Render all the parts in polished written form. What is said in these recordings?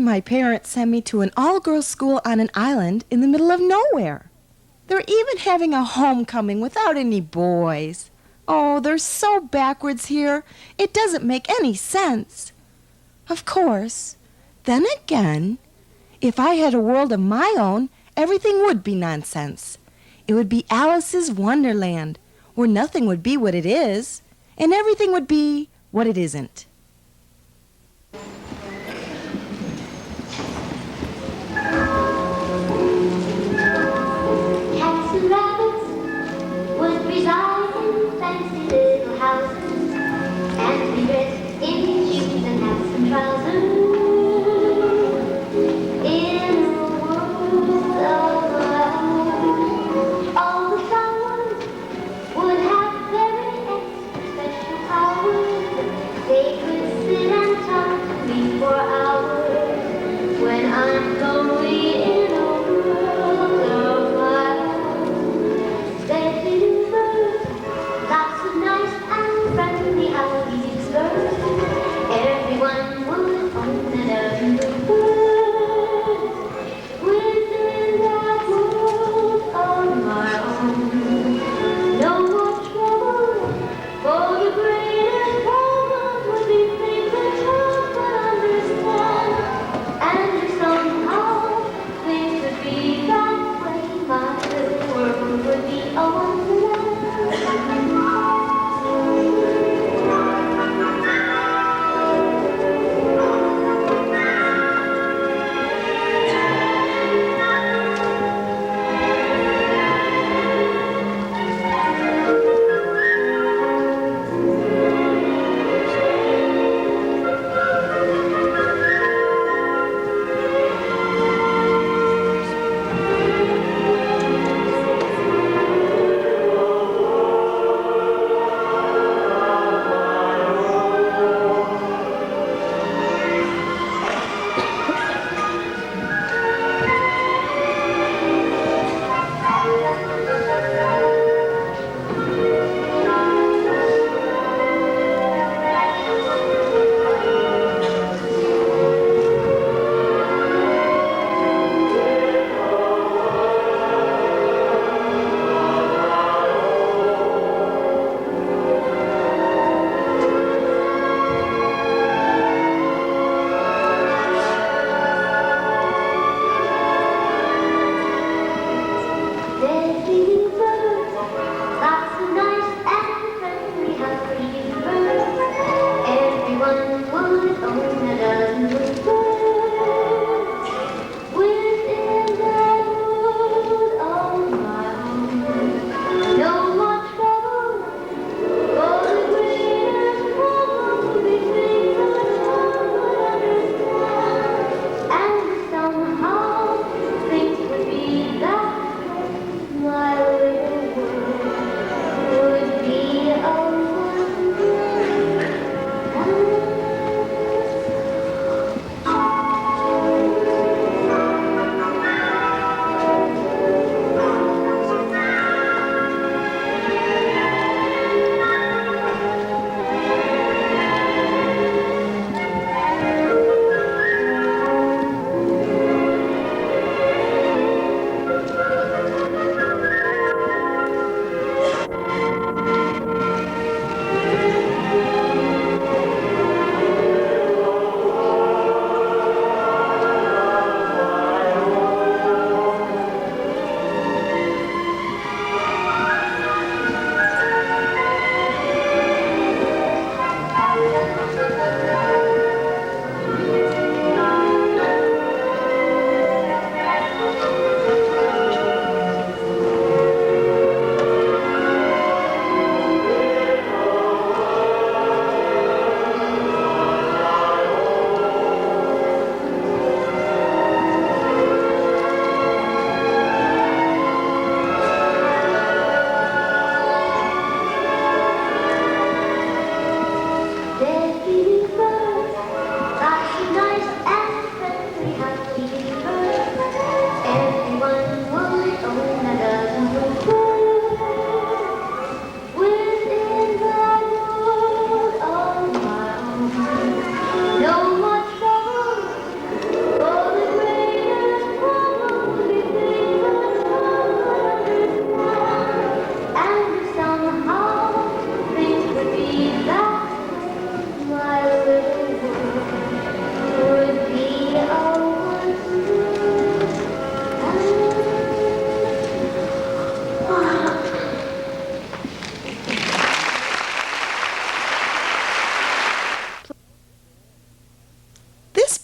my parents send me to an all-girls school on an island in the middle of nowhere. They're even having a homecoming without any boys. Oh, they're so backwards here. It doesn't make any sense. Of course, then again, if I had a world of my own, everything would be nonsense. It would be Alice's Wonderland, where nothing would be what it is, and everything would be what it isn't. Cats and rabbits would reside in fancy little houses and be dressed in shoes and hats and trousers. In a world of our own, all the flowers would have very extra special powers. They could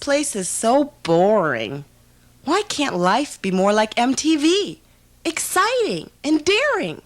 place is so boring. Why can't life be more like MTV? Exciting and daring.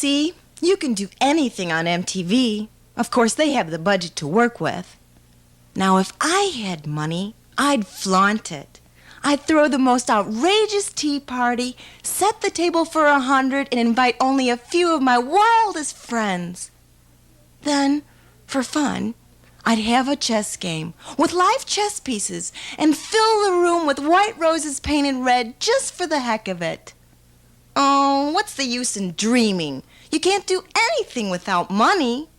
See, you can do anything on MTV. Of course, they have the budget to work with. Now, if I had money, I'd flaunt it. I'd throw the most outrageous tea party, set the table for 100, and invite only a few of my wildest friends. Then, for fun, I'd have a chess game with live chess pieces and fill the room with white roses painted red just for the heck of it. Oh, what's the use in dreaming? You can't do anything without money.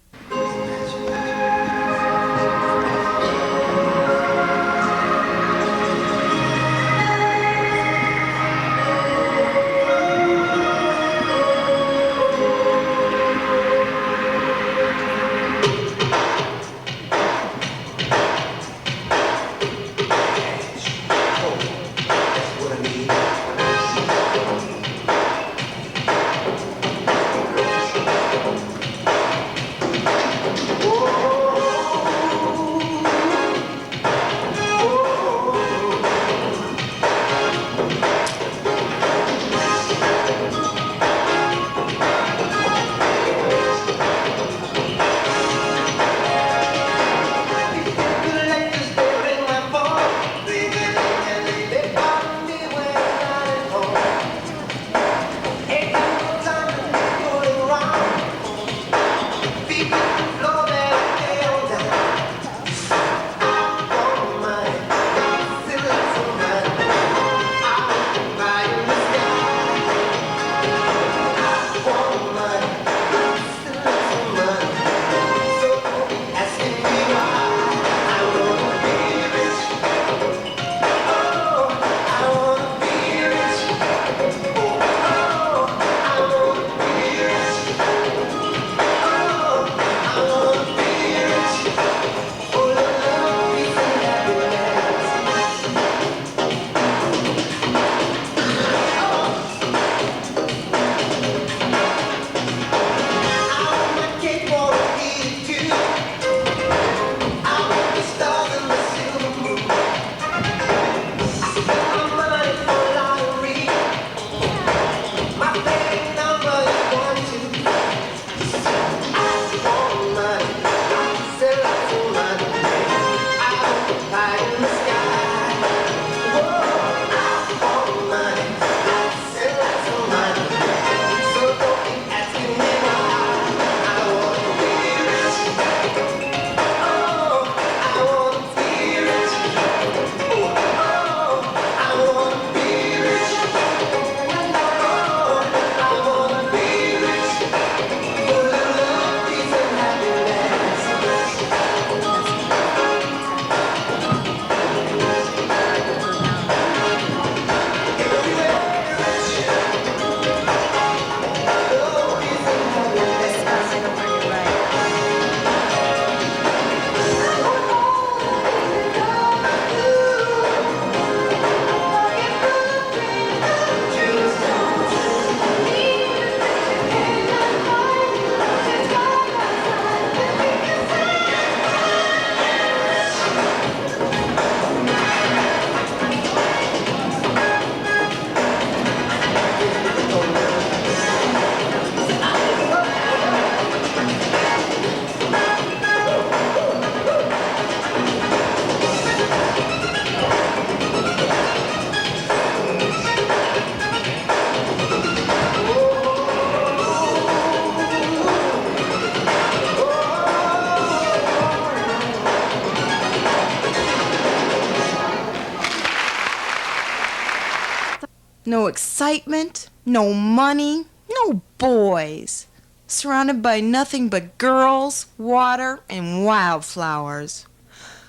No excitement, no money, no boys. Surrounded by nothing but girls, water, and wildflowers.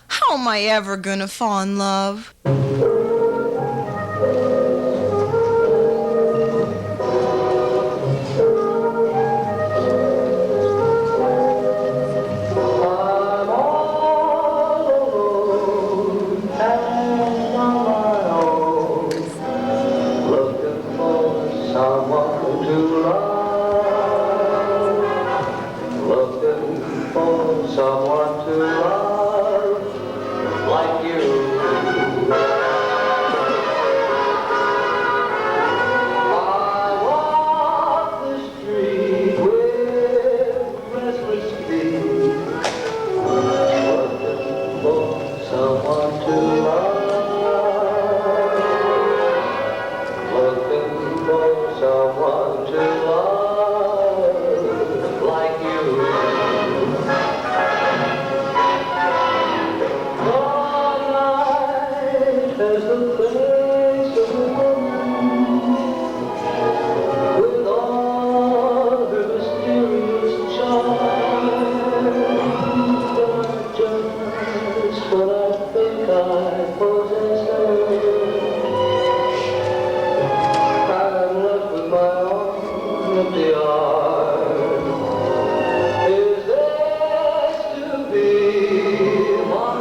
How am I ever gonna fall in love? Someone to love like you. I walk the street with restless feet, looking for to love like you. All night has the face of a woman with all her mysterious charm. But just when I think I possess her, I'm left with my own empty arms. Is this to be my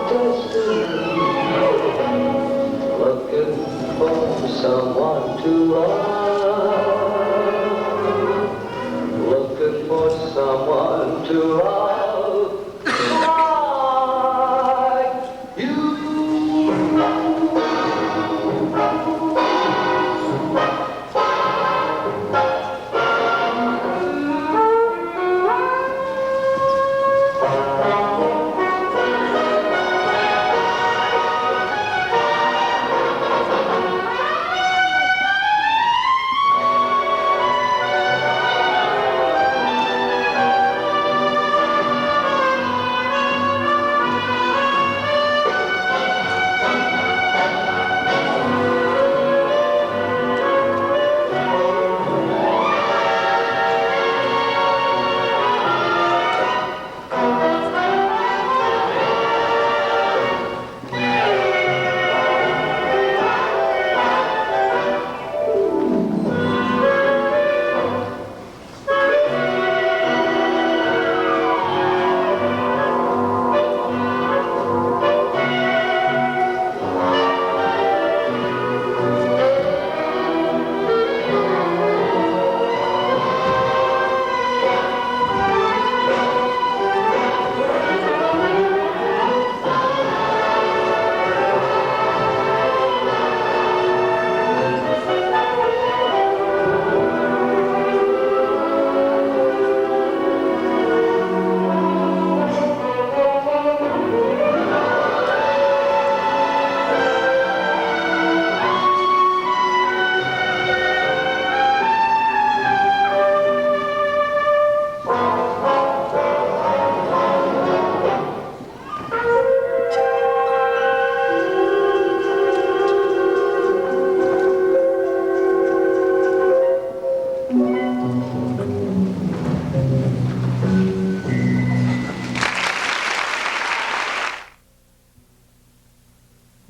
destiny? Looking for someone to love. Looking for someone to love like you.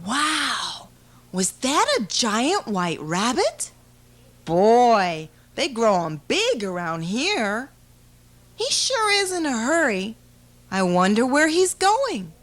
Wow! Was that a giant white rabbit? Boy, they grow 'em big around here. He sure is in a hurry. I wonder where he's going.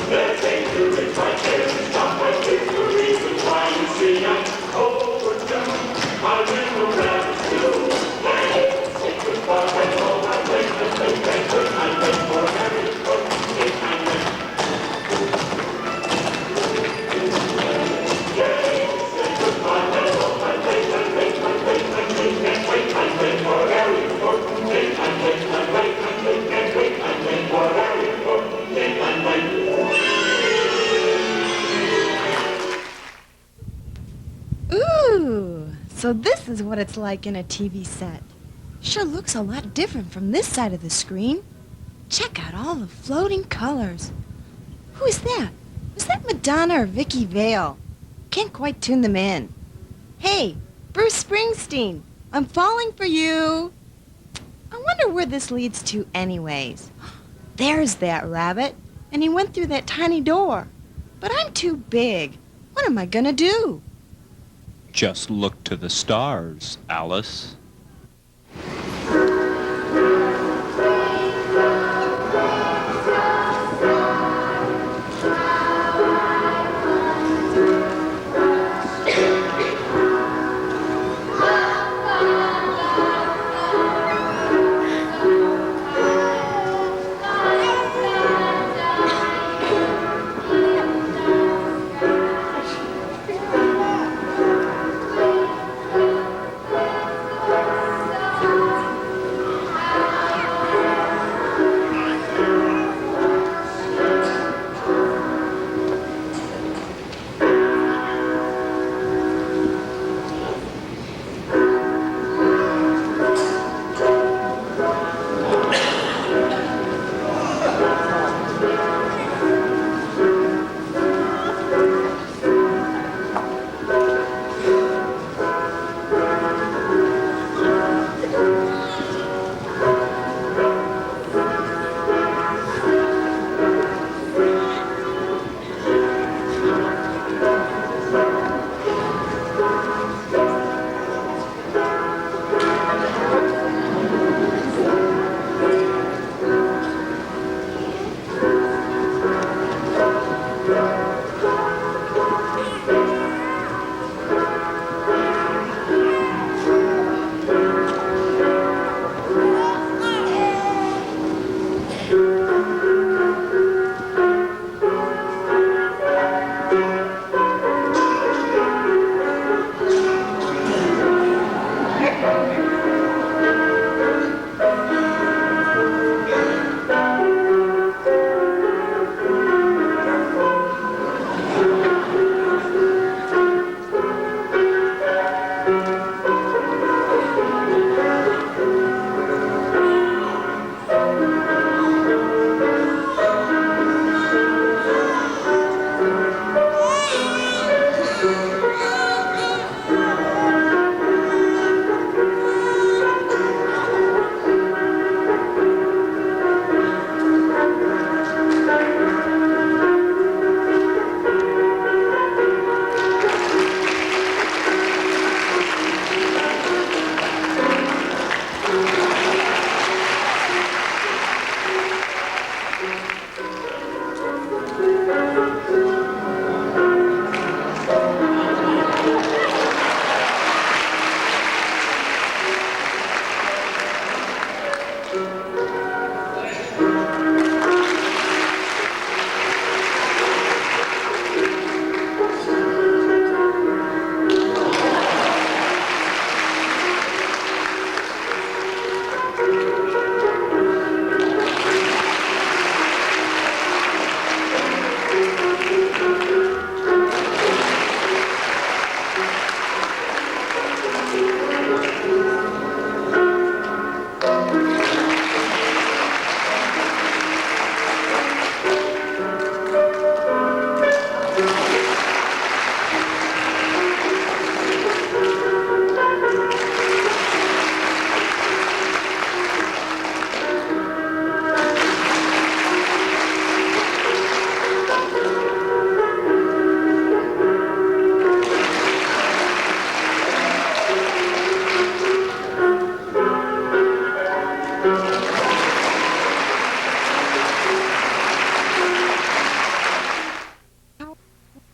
There's danger, it's right there, stop right, there's the reason why you see I'm overdue. So this is what it's like in a TV set. Sure looks a lot different from this side of the screen. Check out all the floating colors. Who is that? Was that Madonna or Vicky Vale? Can't quite tune them in. Hey, Bruce Springsteen, I'm falling for you. I wonder where this leads to anyways. There's that rabbit, and he went through that tiny door. But I'm too big. What am I gonna do? Just look to the stars, Alice.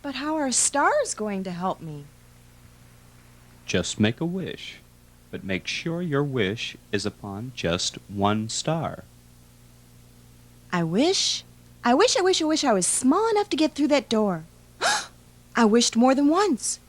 But how are stars going to help me? Just make a wish, but make sure your wish is upon just one star. I wish I was small enough to get through that door. I wished more than once.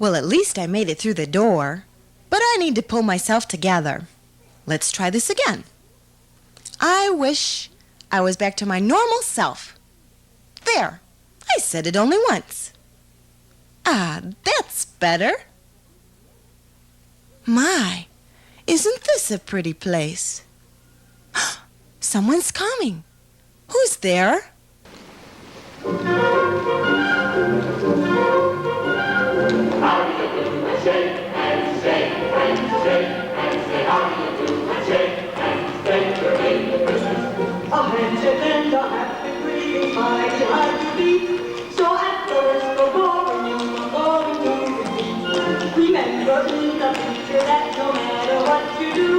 Well, at least I made it through the door. But I need to pull myself together. Let's try this again. I wish I was back to my normal self. There, I said it only once. Ah, that's better. My, isn't this a pretty place? Someone's coming. Who's there? How do you do? And shake and shake and shake and say how do you do? And shake and shake for Merry Christmas. A handshake and a happy greeting, mighty hard to beat. So at first go forward, you are going to repeat. Remember in the future that no matter what you do,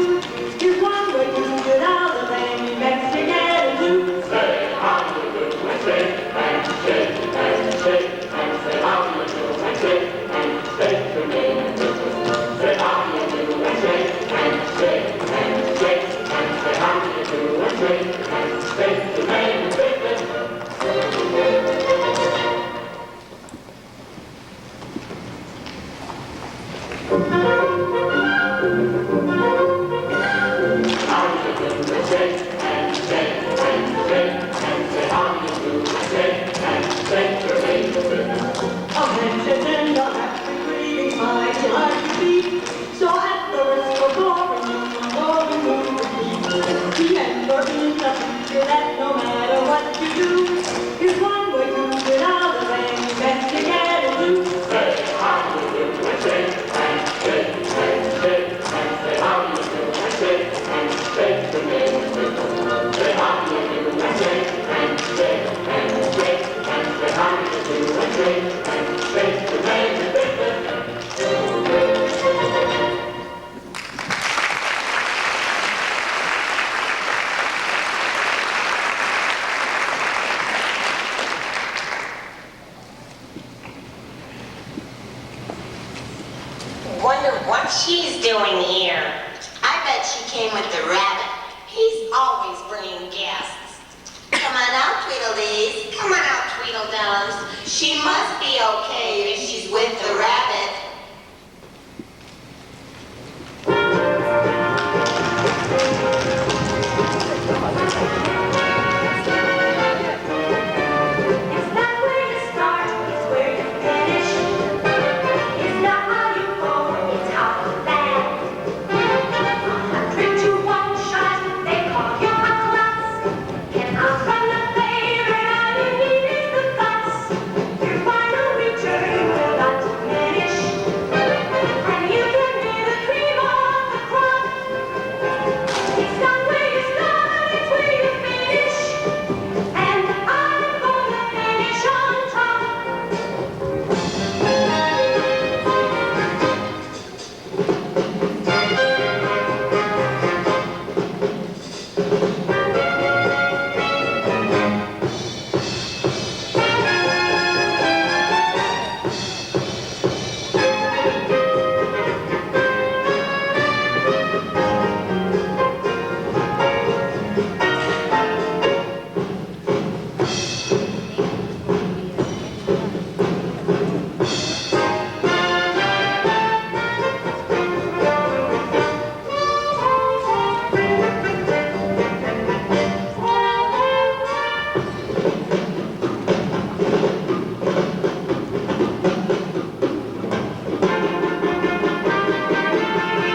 here's one way to get out of any mess you get into. Say how do you do? And shake and shake and shake and say how do you do? And shake and shake for Merry Christmas. and shake the Merry Christmas. Wonder what she's doing here. I bet she came with the rabbit. He's always bringing guests. Come on out, Tweedledees. Come on out, Tweedledums. She must be okay if she's with the rabbit. It's not where you start, it's where you finish. It's not how you go, it's how you land. On a 3-2-1 shot, they call you a klutz. Can outrun the favorite, all you need is the guts. Your final return will not diminish. And you can be the cream of the crop. It's not where you start, it's where you finish. And I'm gonna finish on top.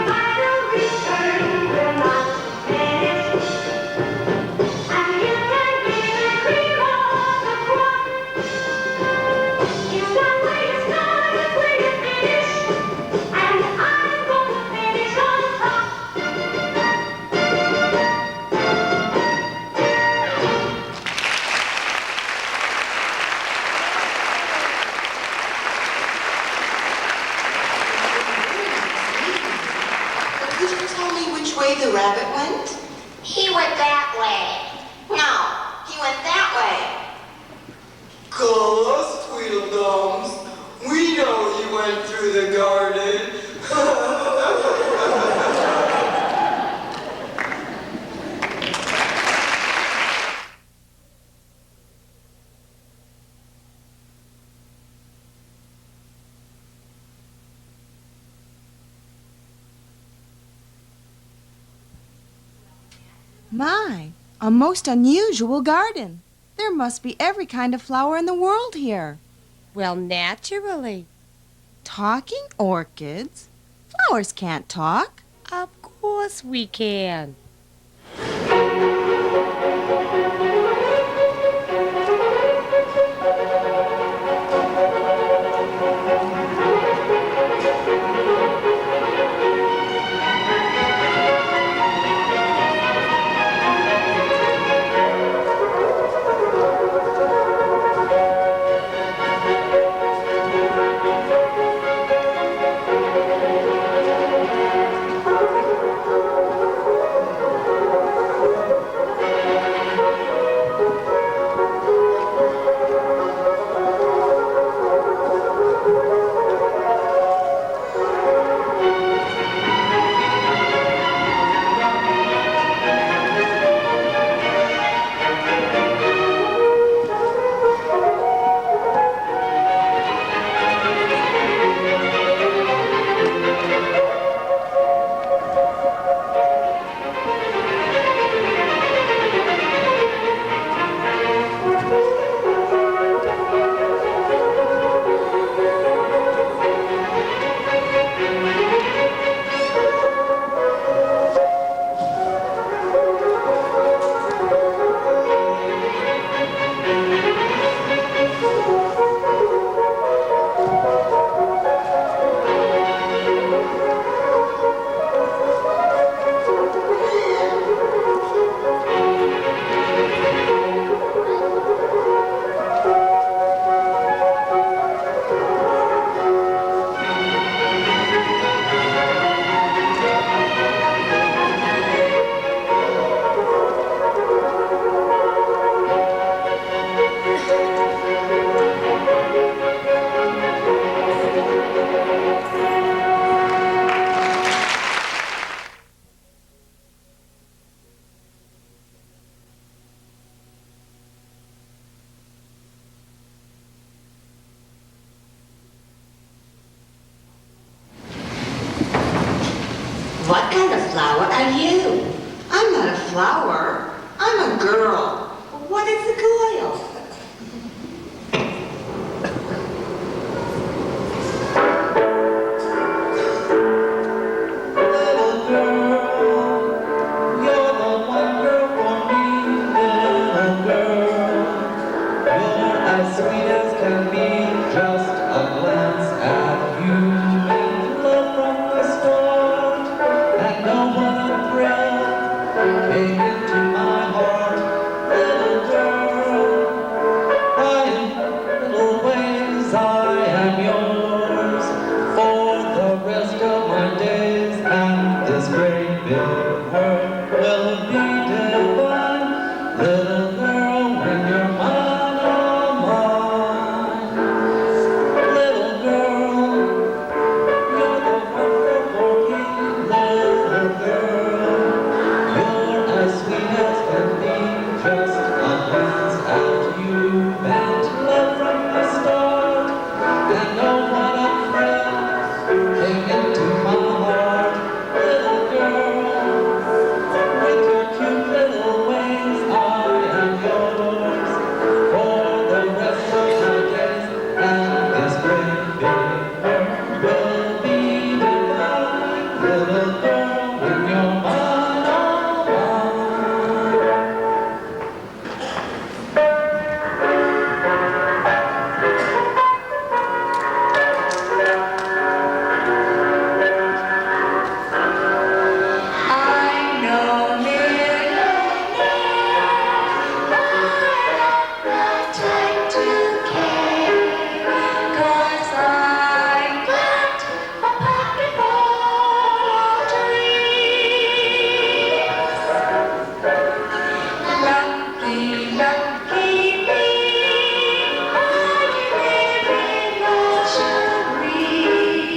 Final return will not diminish. And you can be the cream of the crop. It's not where you start, it's where you finish. And I'm gonna finish on top. But could you tell me which way the rabbit went? He went that way. No, he went that way. Call us Tweedledums. We know he went through the garden. My, a most unusual garden. There must be every kind of flower in the world here. Well, naturally. Talking orchids? Flowers can't talk. Of course we can. kind of flower are you? I'm not a flower. I'm a girl. What is a goyle? Little girl, you're the one girl for me, little girl. You're as sweet as can be, just a glance at you made love from the start. And no what a thrill came into my heart, little girl. In little ways I am yours for the rest of my days, and this great big world will be divine, little girl, when you're mine, oh mine. Little girl, you're the one for me, little girl. You're as sweet as can be, just a glance at you meant love from the start. And oh, what a thrill came into my heart, little girl. With your cute little ways, I am yours for the rest of my days. And this great big world will be divine, little girl, when you're mine, oh mine. I know, time to care, 'cause I got a pocket full of dreams. Lucky, lucky me, I live in luxury,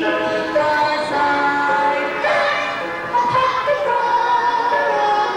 'cause I got a pocket full of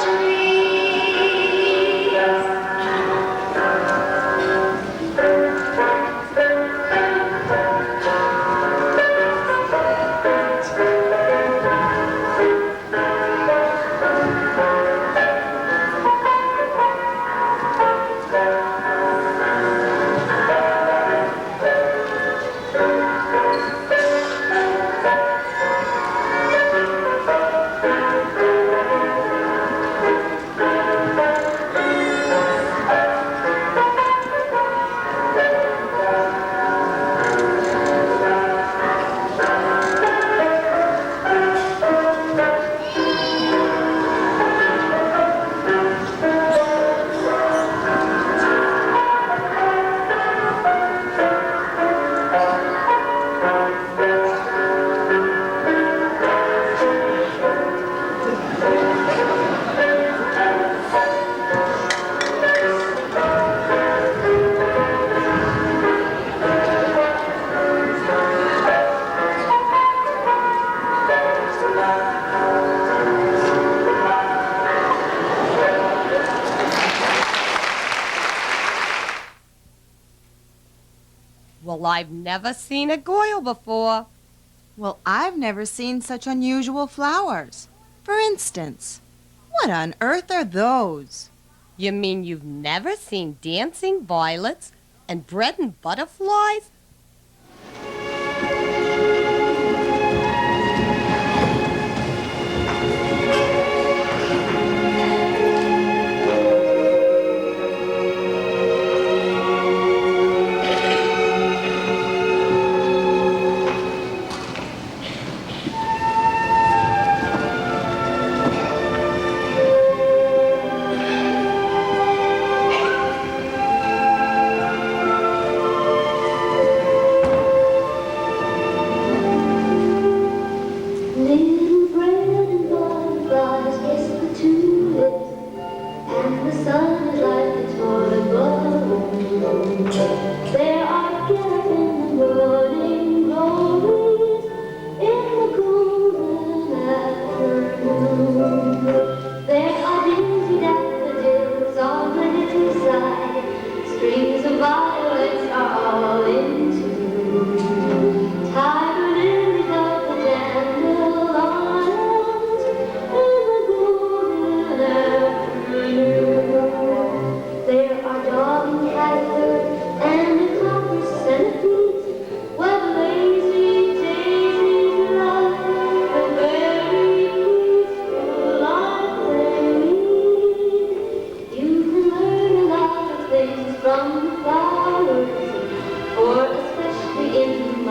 Well, I've never seen a goyle before. Well, I've never seen such unusual flowers. For instance, what on earth are those? You mean you've never seen dancing violets and bread and butterflies?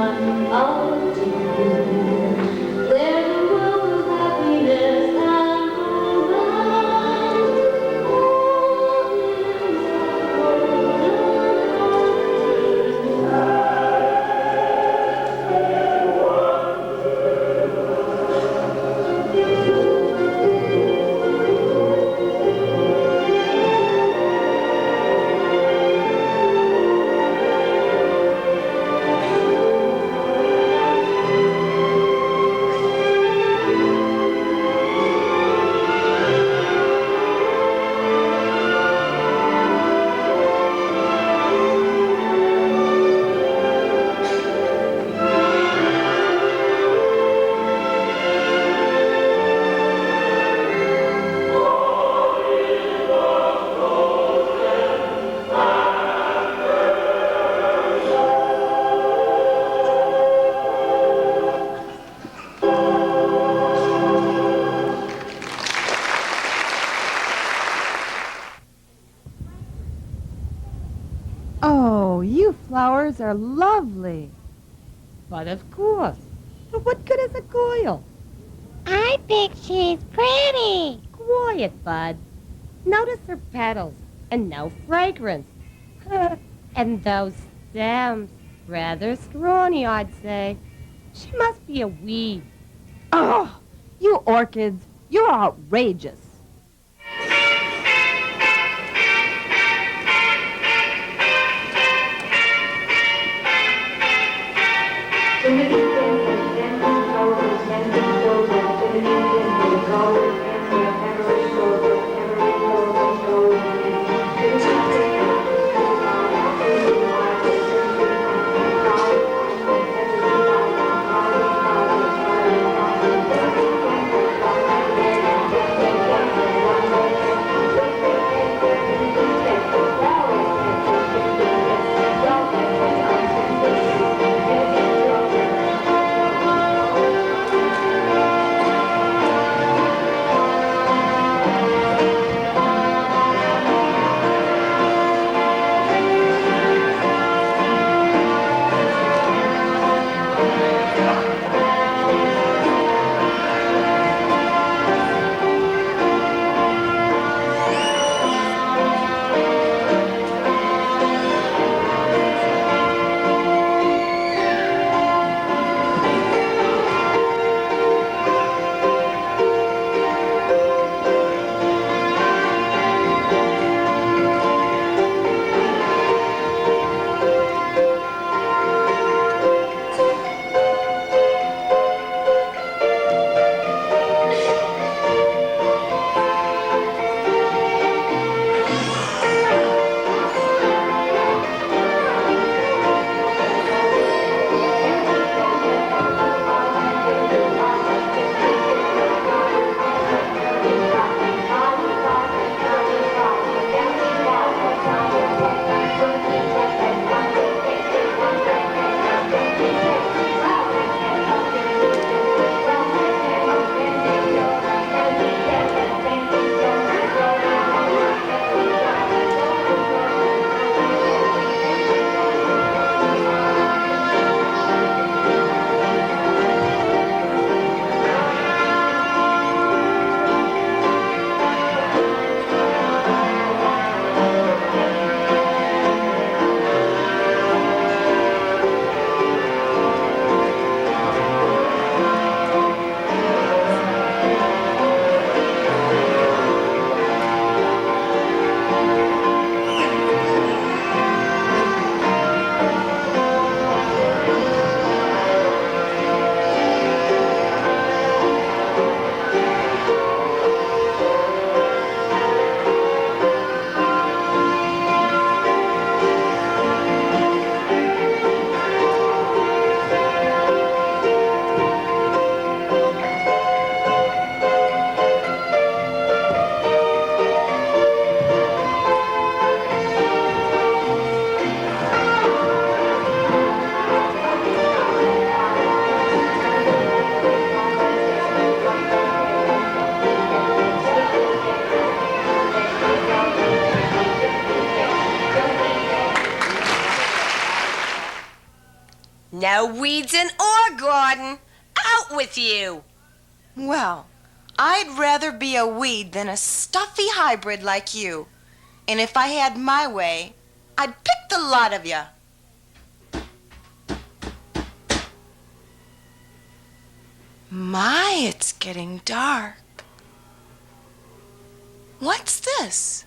one of two. There's a world of happiness and romance, all in Oh, you flowers are lovely. But of course. But what good is a girl? I think she's pretty. Quiet, Bud. Notice her petals and no fragrance. And those stems, rather scrawny, I'd say. She must be a weed. Oh, you orchids, you're outrageous. No weeds in our garden. Out with you. Well, I'd rather be a weed than a stuffy hybrid like you. And if I had my way, I'd pick the lot of you. My, it's getting dark. What's this?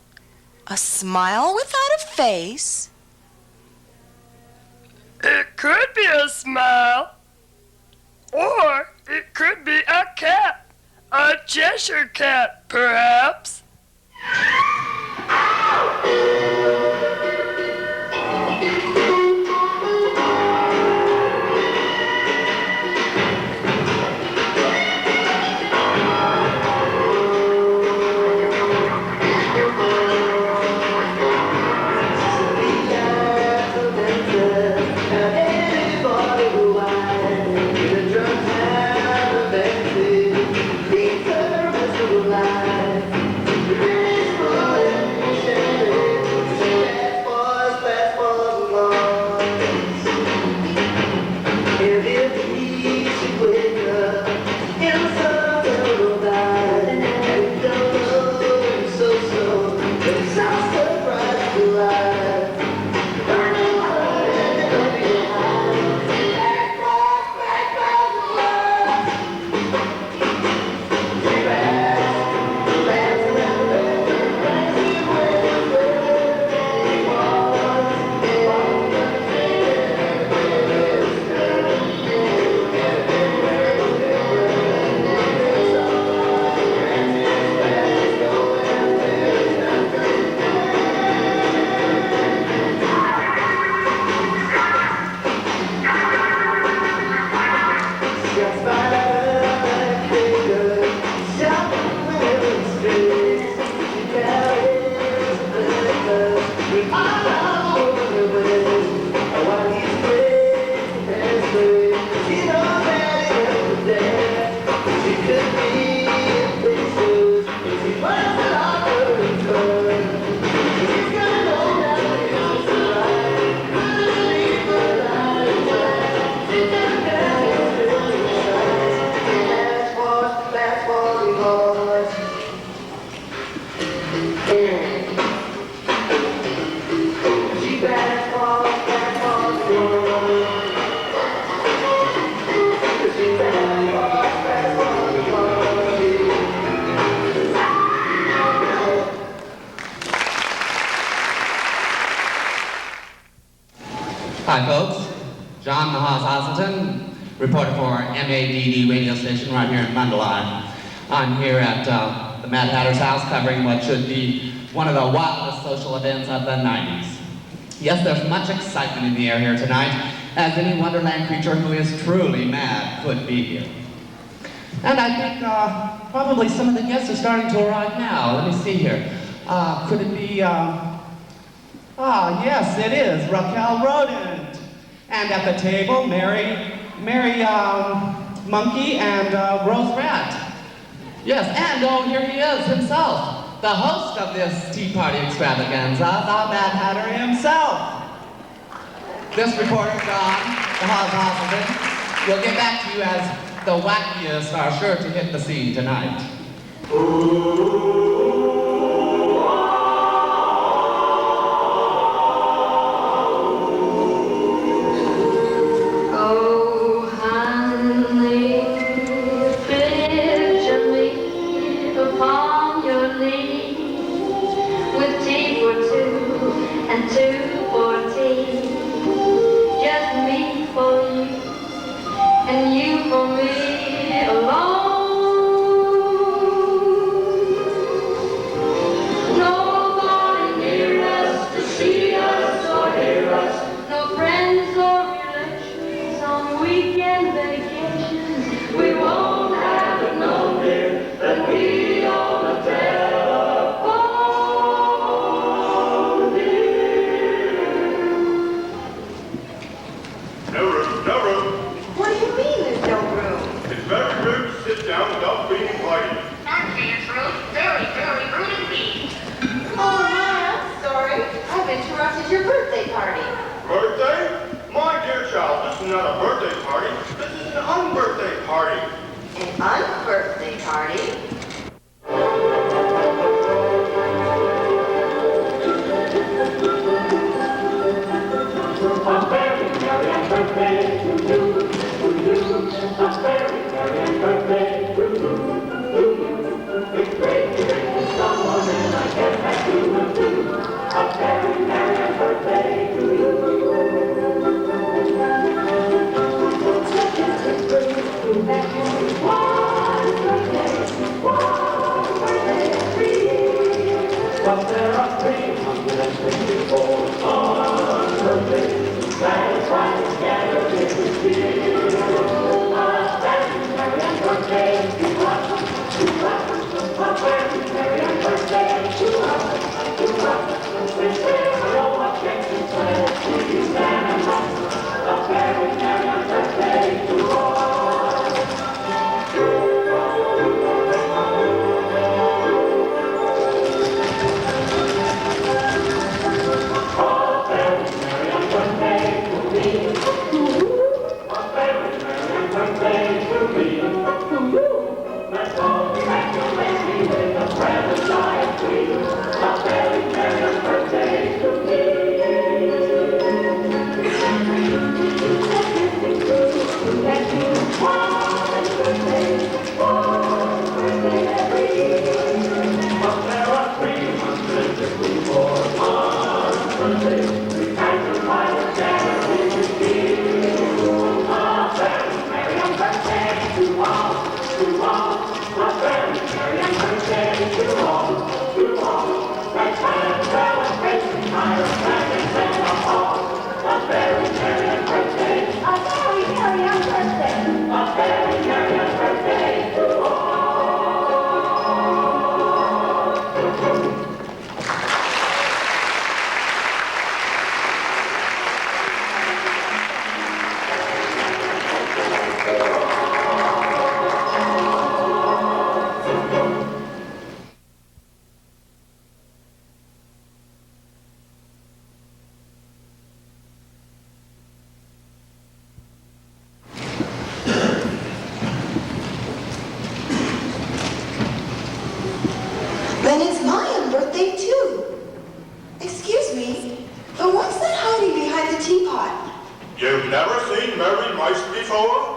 A smile without a face? It could be a smile. Or it could be a cat. A Cheshire cat, perhaps. Hi folks, John Nahas Hazelton, reporter for MADD radio station right here in Wonderland. I'm here at the Mad Hatter's house covering what should be one of the wildest social events of the 90s. Yes, there's much excitement in the air here tonight, as any Wonderland creature who is truly mad could be here. And I think probably some of the guests are starting to arrive now. Let me see here. Could it be, yes, it is Raquel Rodent. And at the table, Mary Monkey and Rose Rat. Yes, and oh, here he is himself, the host of this Tea Party extravaganza, the Mad Hatter himself. This reporter, John, the Haas will get back to you as the wackiest are sure to hit the scene tonight. not a birthday party. This is an unbirthday party. An unbirthday party? A very merry birthday to you, to you. A very merry birthday to you, to you. It's great to drink with someone, and I guess that you will too. A very merry birthday to you. But there are 364 birthdays. That is why we gather here to see. A very merry birthday to us, to us. A very merry birthday to us, to us. We say no objection, let's be unanimous. A very merry birthday to us. Then it's my birthday too. Excuse me, but what's that hiding behind the teapot? You've never seen merry mice before?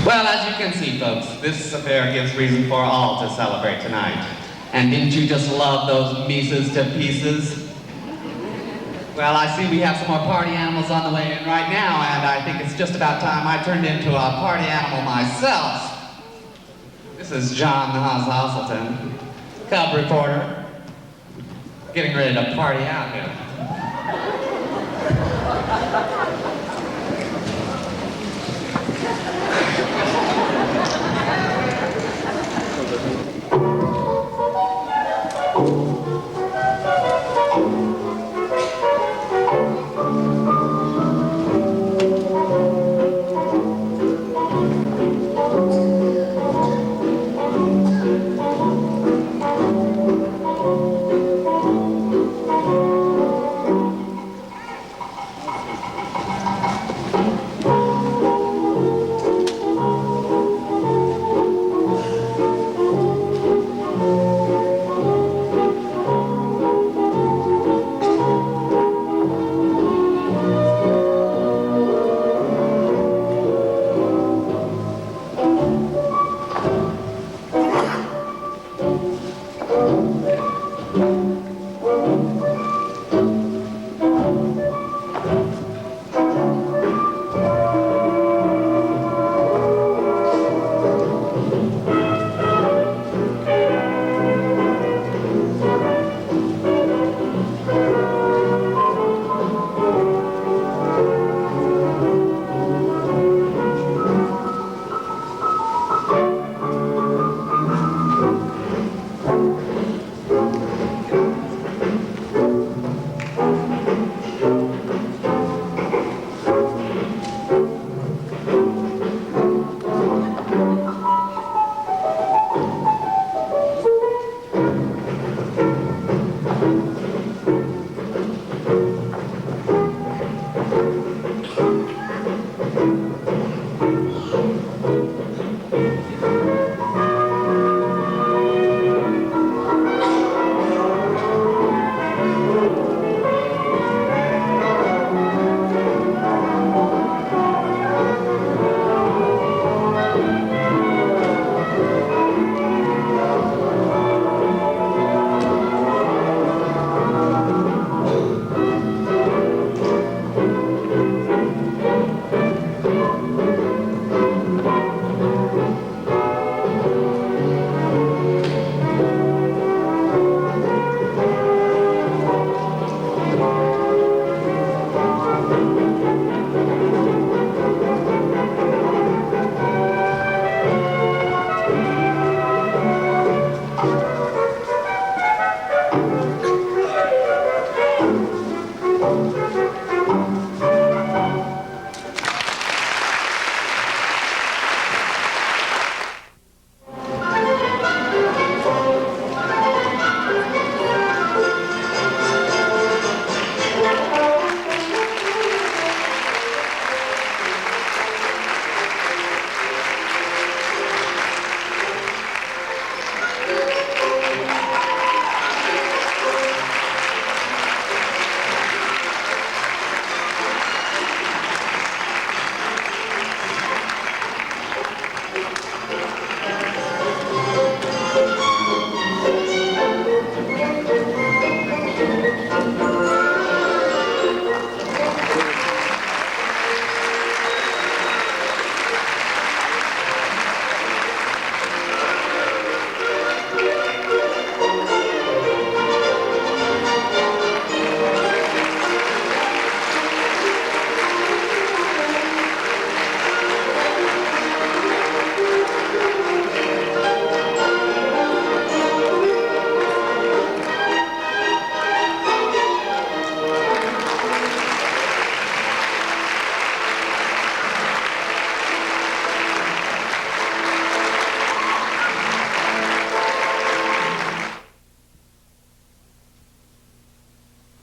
Well, as you can see, folks, this affair gives reason for all to celebrate tonight. And didn't you just love those Mises to pieces? Well, I see we have some more party animals on the way in right now, and I think it's just about time I turned into a party animal myself. This is John Hazelton, cub reporter, getting ready to party out here.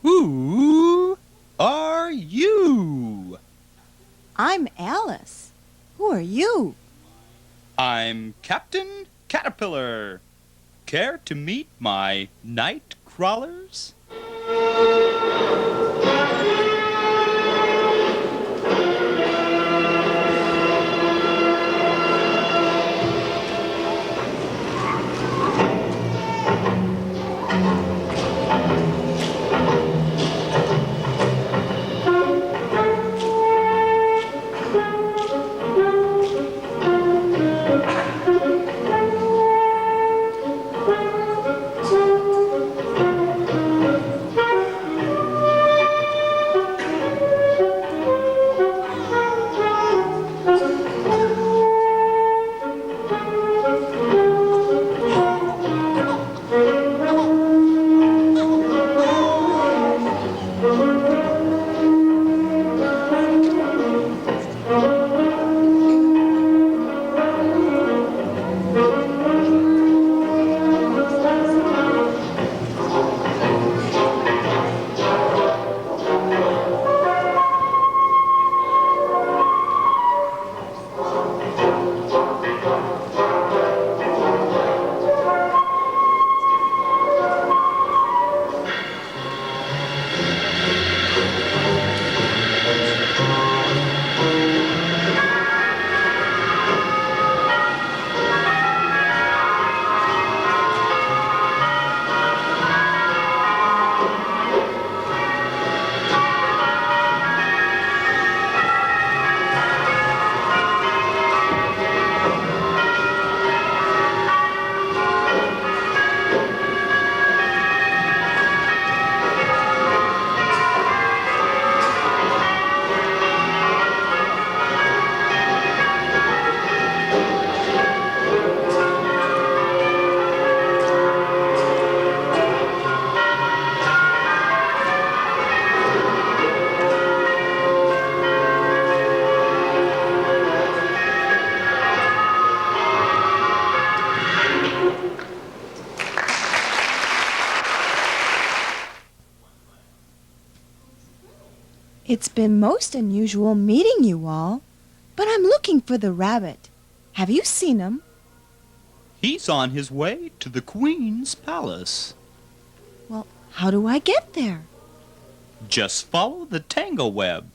Who are you? I'm Alice. Who are you? I'm Captain Caterpillar. Care to meet my night crawlers? It's been most unusual meeting you all, but I'm looking for the rabbit. Have you seen him? He's on his way to the Queen's palace. Well, how do I get there? Just follow the tangle web.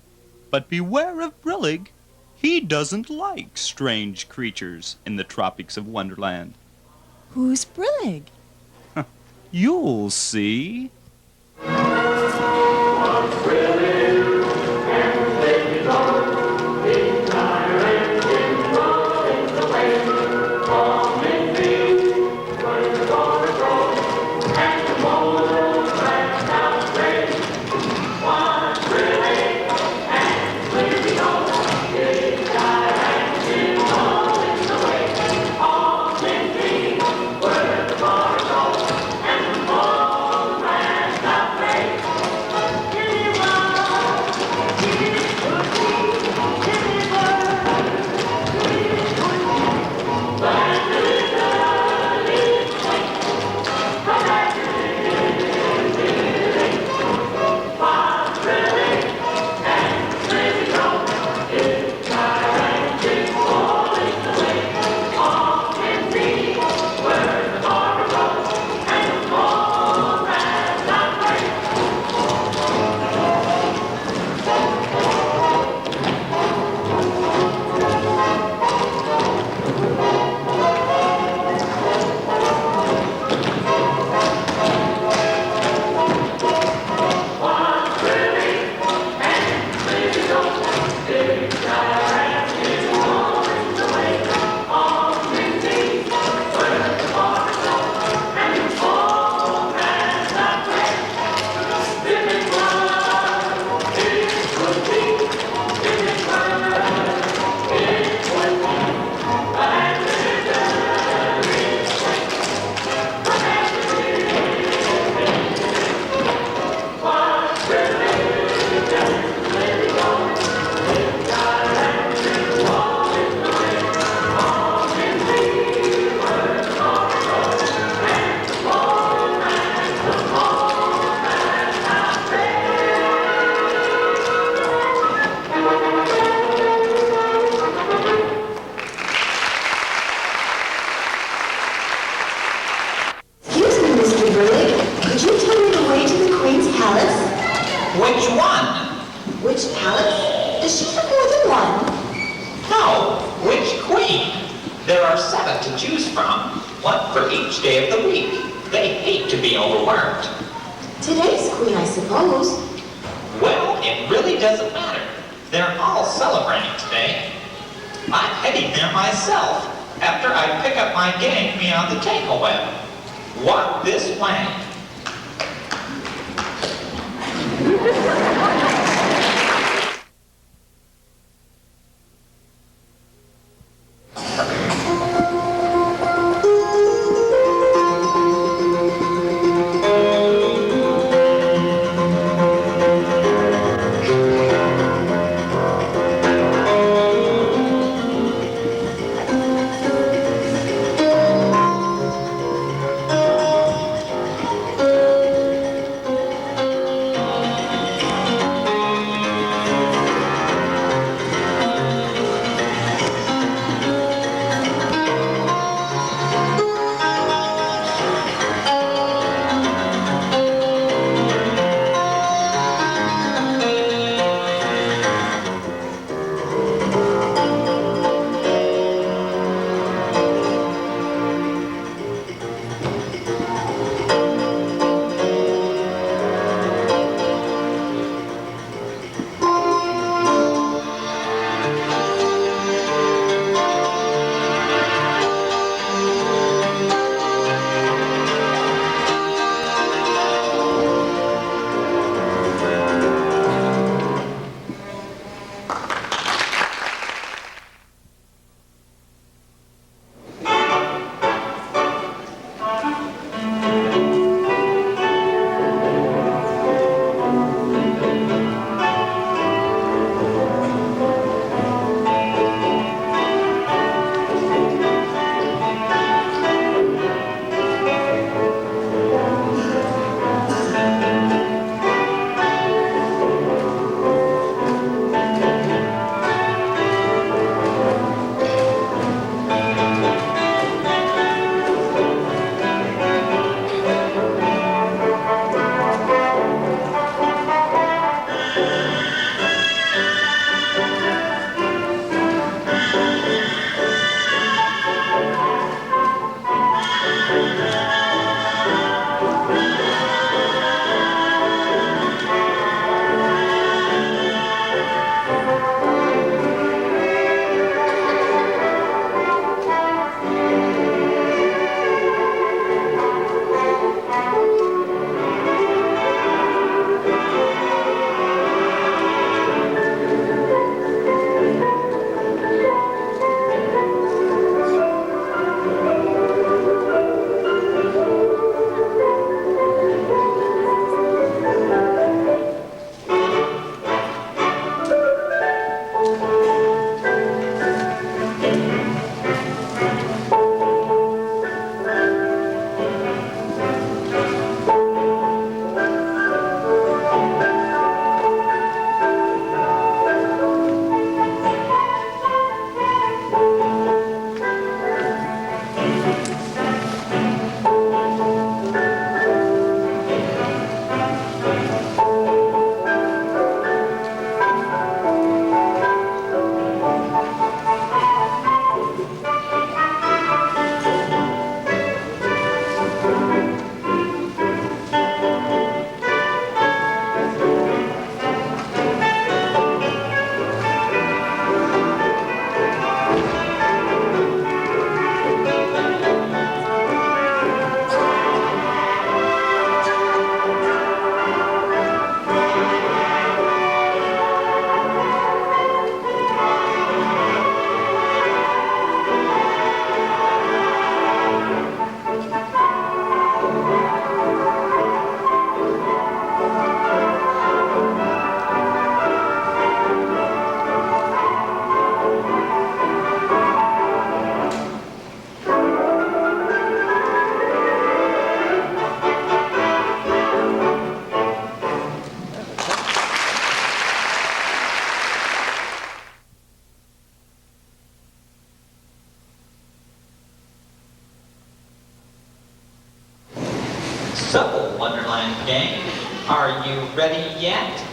But beware of Brillig. He doesn't like strange creatures in the tropics of Wonderland. Who's Brillig? You'll see. Which one? Which palace? Does she have more than one? No, which queen? There are 7 to choose from, one for each day of the week. They hate to be overworked. Today's queen, I suppose. Well, it really doesn't matter. They're all celebrating today. I'm heading there myself after I pick up my gang beyond the tangle web. Walk this way. So, Wonderland gang, are you ready yet?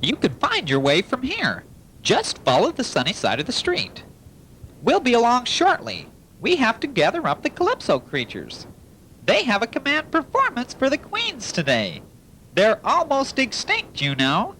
You can find your way from here. Just follow the sunny side of the street. We'll be along shortly. We have to gather up the Calypso creatures. They have a command performance for the queens today. They're almost extinct, you know.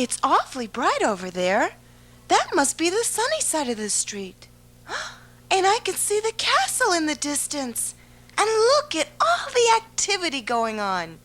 It's awfully bright over there. That must be the sunny side of the street. And I can see the castle in the distance. And look at all the activity going on.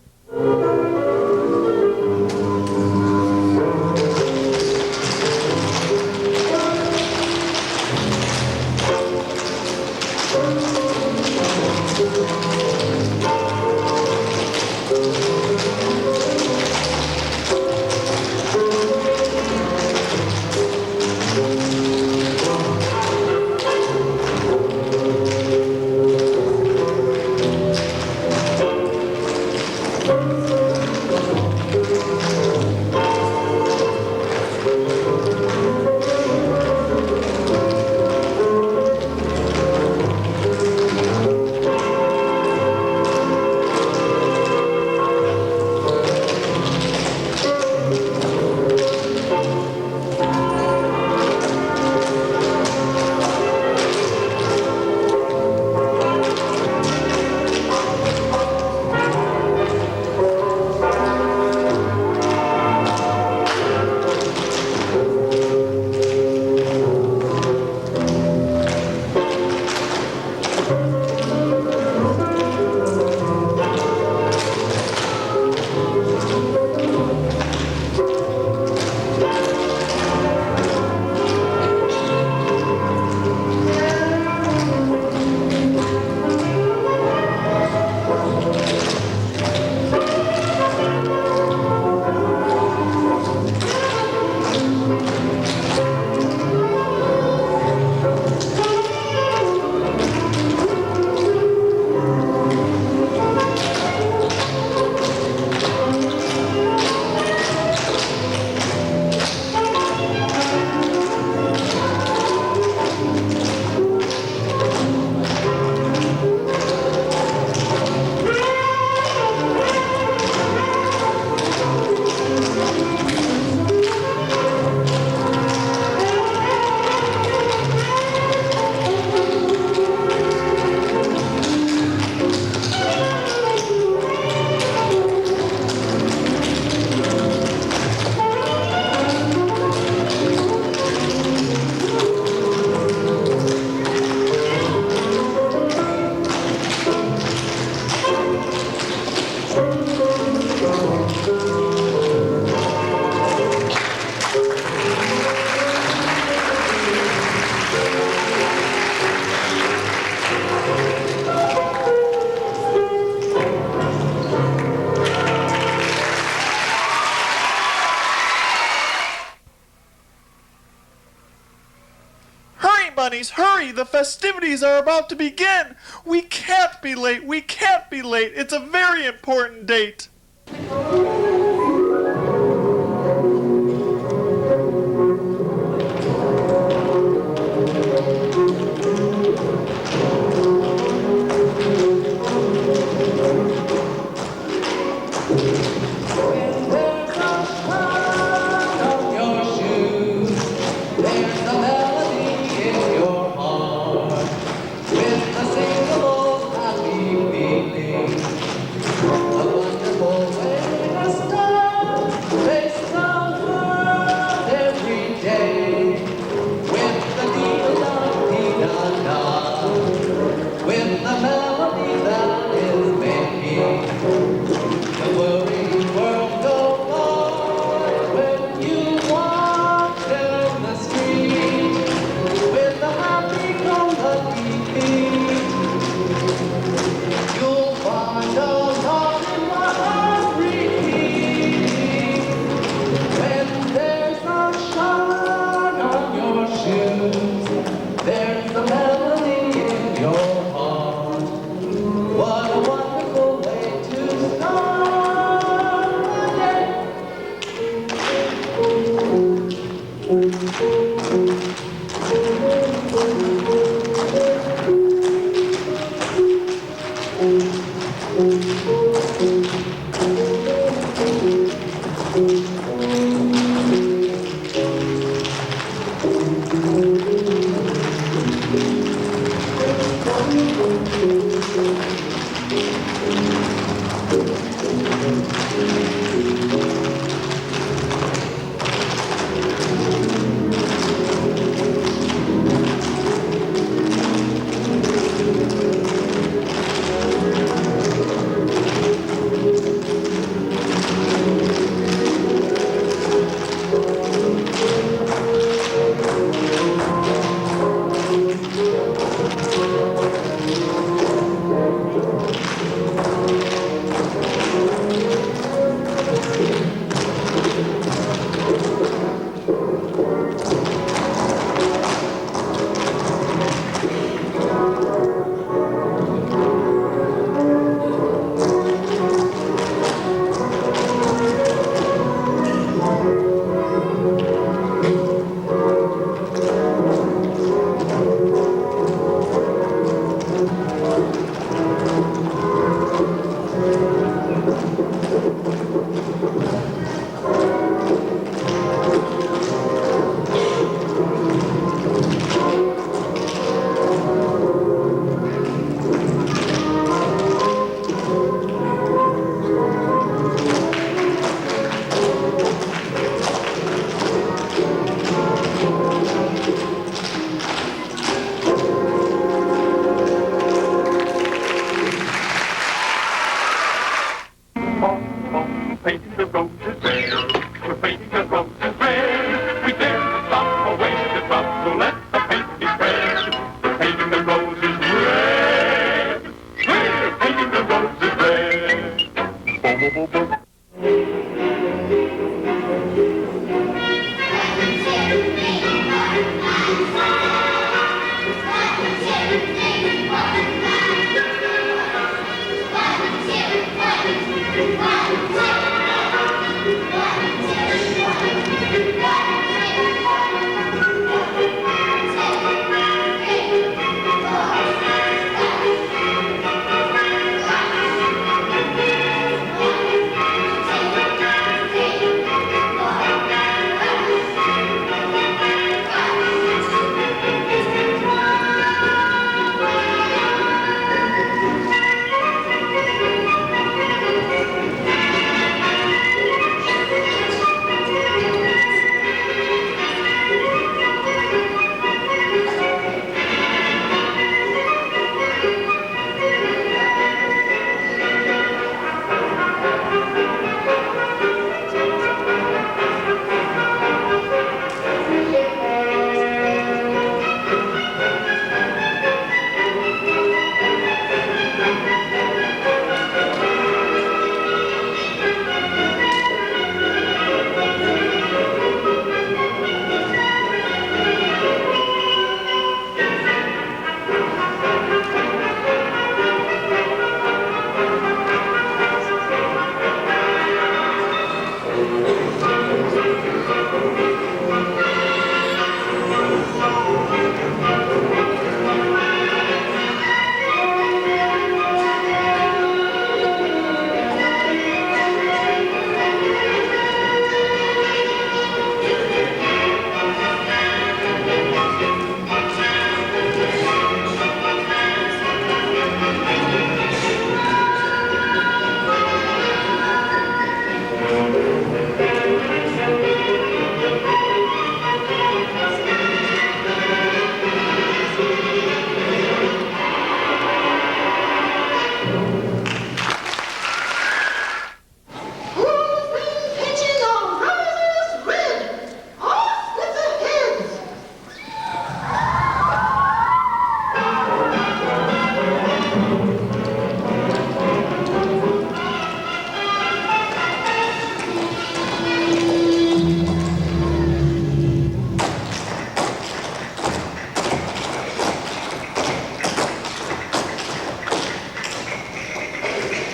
Bunnies, hurry! The festivities are about to begin! We can't be late! We can't be late! It's a very important date! The world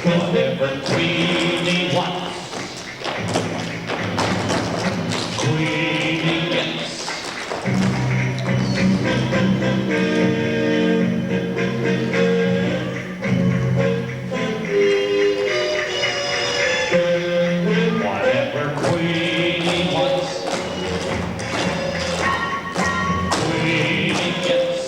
Whatever Queenie wants, Queenie gets. Whatever Queenie wants, Queenie gets.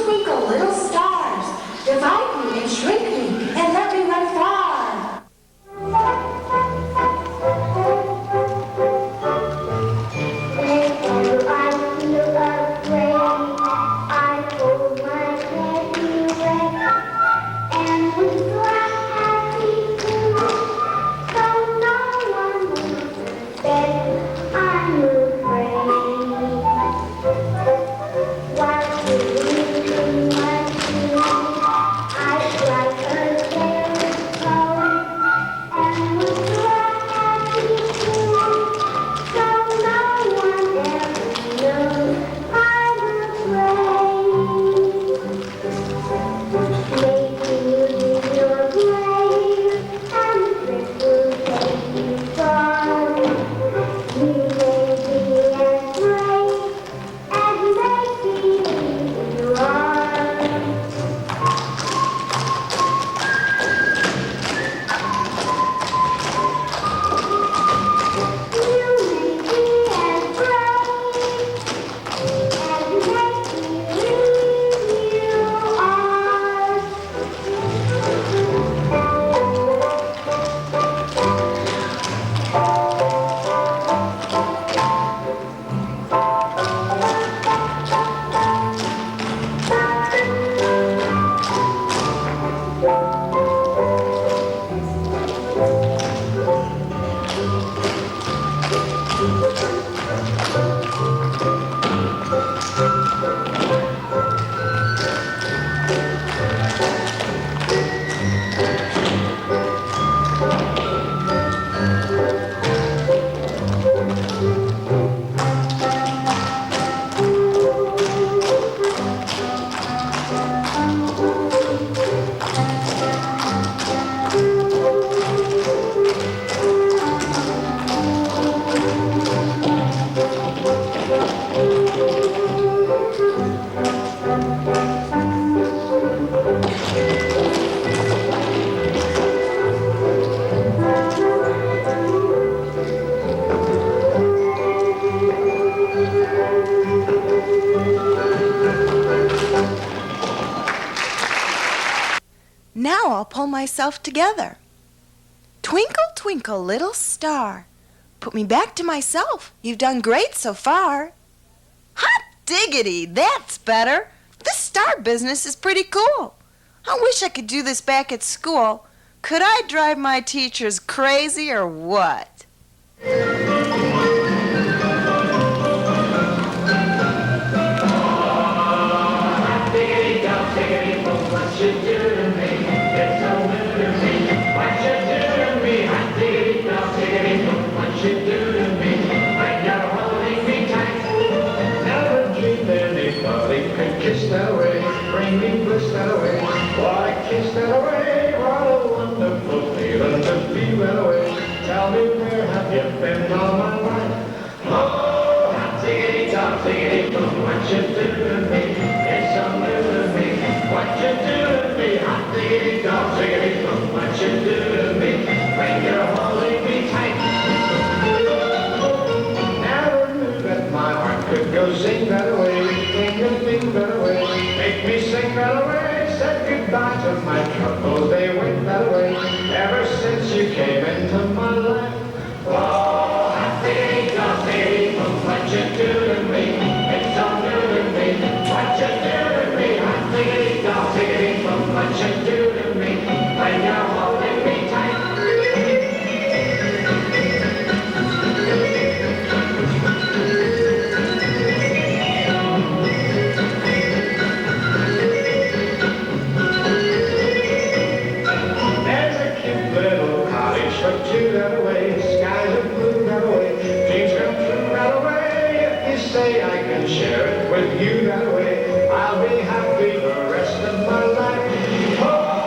twinkle, little stars, divide me and shrink me and let me run far. Whenever I feel afraid, I hold my teddy bear, and we fly happy too, so no one will suspect I'm afraid. While singing my tune, I fly a careless tone, and we fly happy too. So no one ever knows I'm afraid. Maybe you leave your grave and the trick will take you far. You may be as brave as they believe you are. You may be as brave as they believe you are. Now I'll pull myself together. Twinkle, twinkle, little star. Put me back to myself. You've done great so far. Hot diggity, that's better. This star business is pretty cool. I wish I could do this back at school. Could I drive my teachers crazy or what? Kiss that away, bring me bliss that away. Why kiss that away? What a wonderful feeling to feel that way. Tell me where have you been all my life? Oh, hot diggity dog, diggity boom, what you do to me? It's so new to me. What you do to me? Hot diggity dog, diggity boom, what you do to me? When you're holding me tight. Never knew that my heart could go sing that away. Think and think that away. Make me sing that away. Said goodbye to my troubles. They went that way. Ever since you came into my life. Oh, happy, happy, what you do to me? It's so new to me. What you do to me? Happy, happy, what you do to me? When you're holding me tight. But you that away, skies are blue that away, dreams come true that away. If you say I can share it with you that way, I'll be happy the rest of my life. Oh,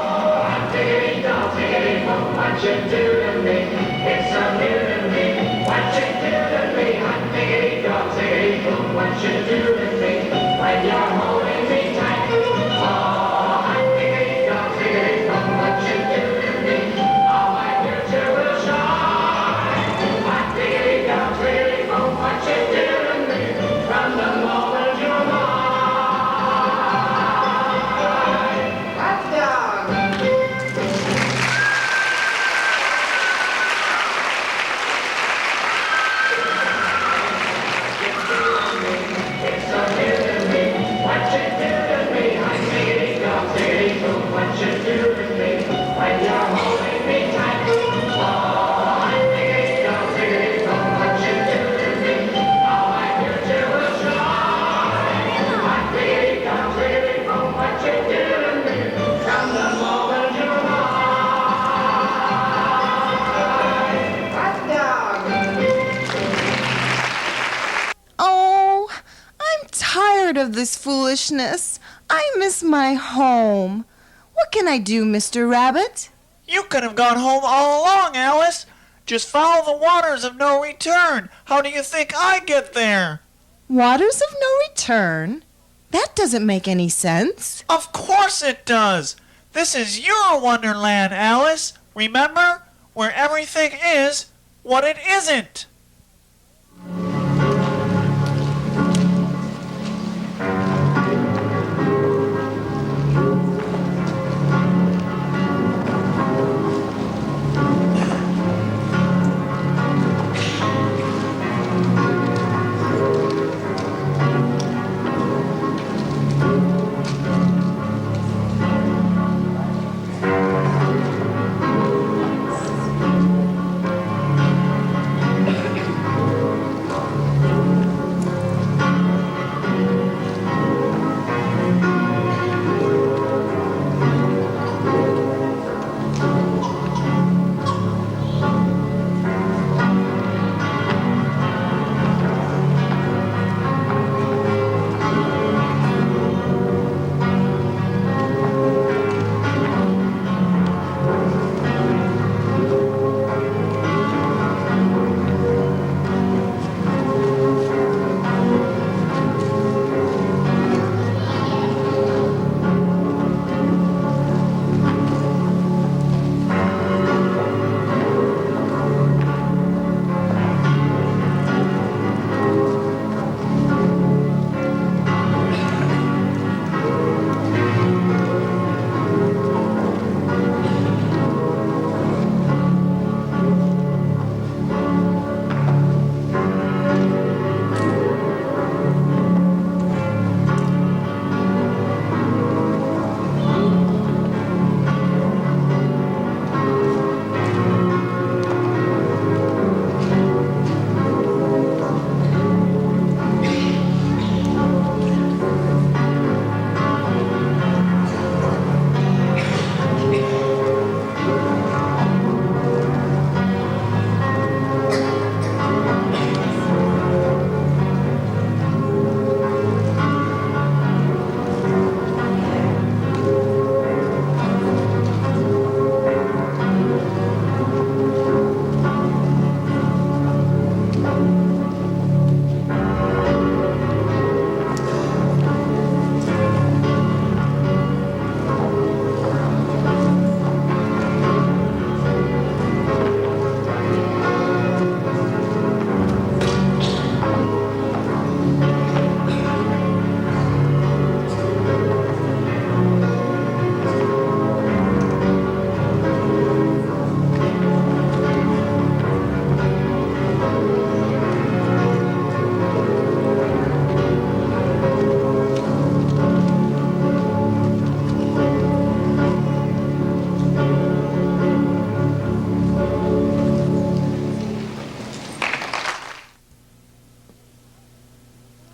this foolishness. I miss my home. What can I do, Mr. Rabbit? You could have gone home all along, Alice. Just follow the waters of no return. How do you think I get there? Waters of no return? That doesn't make any sense. Of course it does. This is your Wonderland, Alice. Remember? Where everything is what it isn't.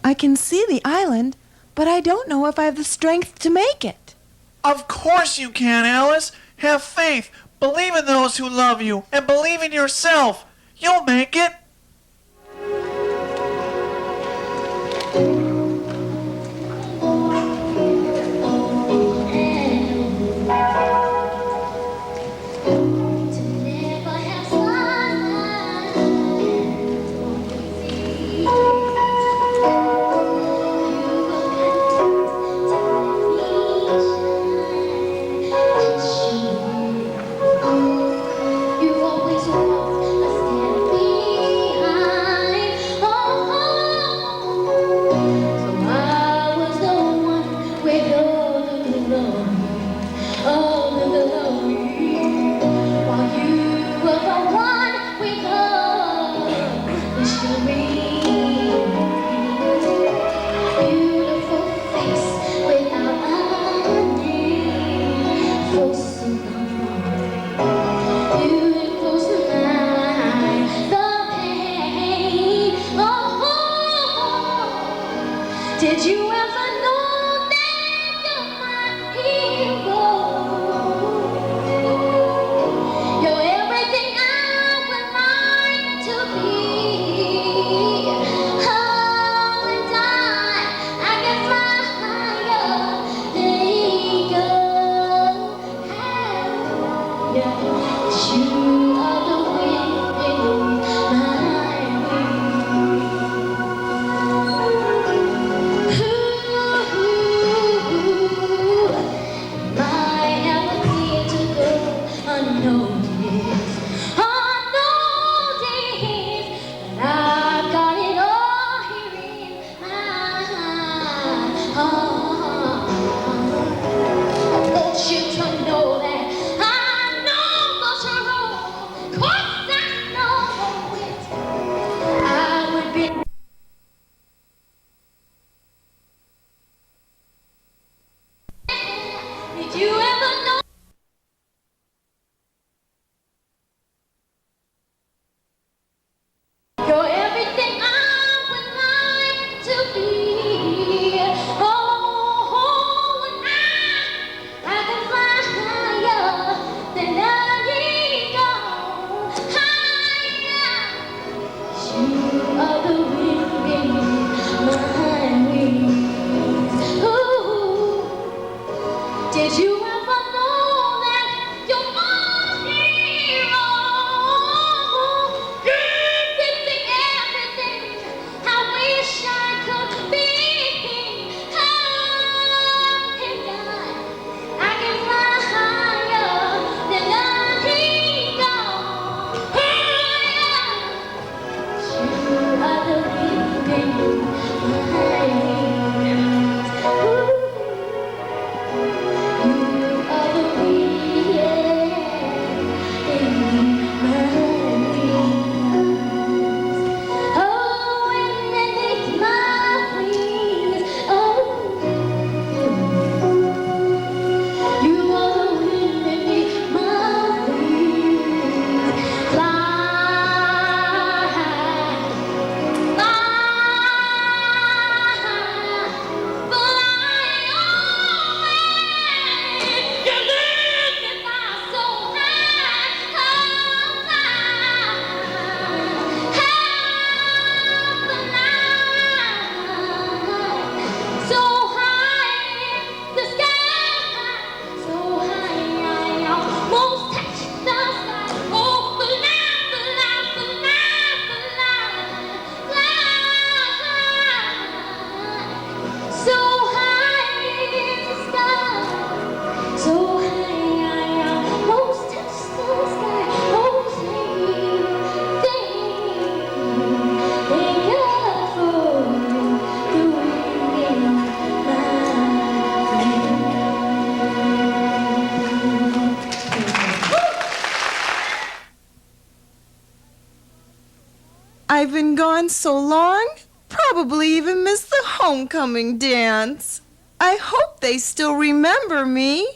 I can see the island, but I don't know if I have the strength to make it. Of course you can, Alice. Have faith. Believe in those who love you, and believe in yourself. You'll make it. You always walk a step Did you ever know? You're everything I would like to be. Oh, and I can fly higher than I go. Higher. You are the wind in my wings. Ooh. Did you ever know that you're my hero? Everything, everything I wish I could be. Oh, and I can fly higher than I go. Higher. You are the wind in my wings. Ooh. I've been gone so long, probably even missed the homecoming dance. I hope they still remember me.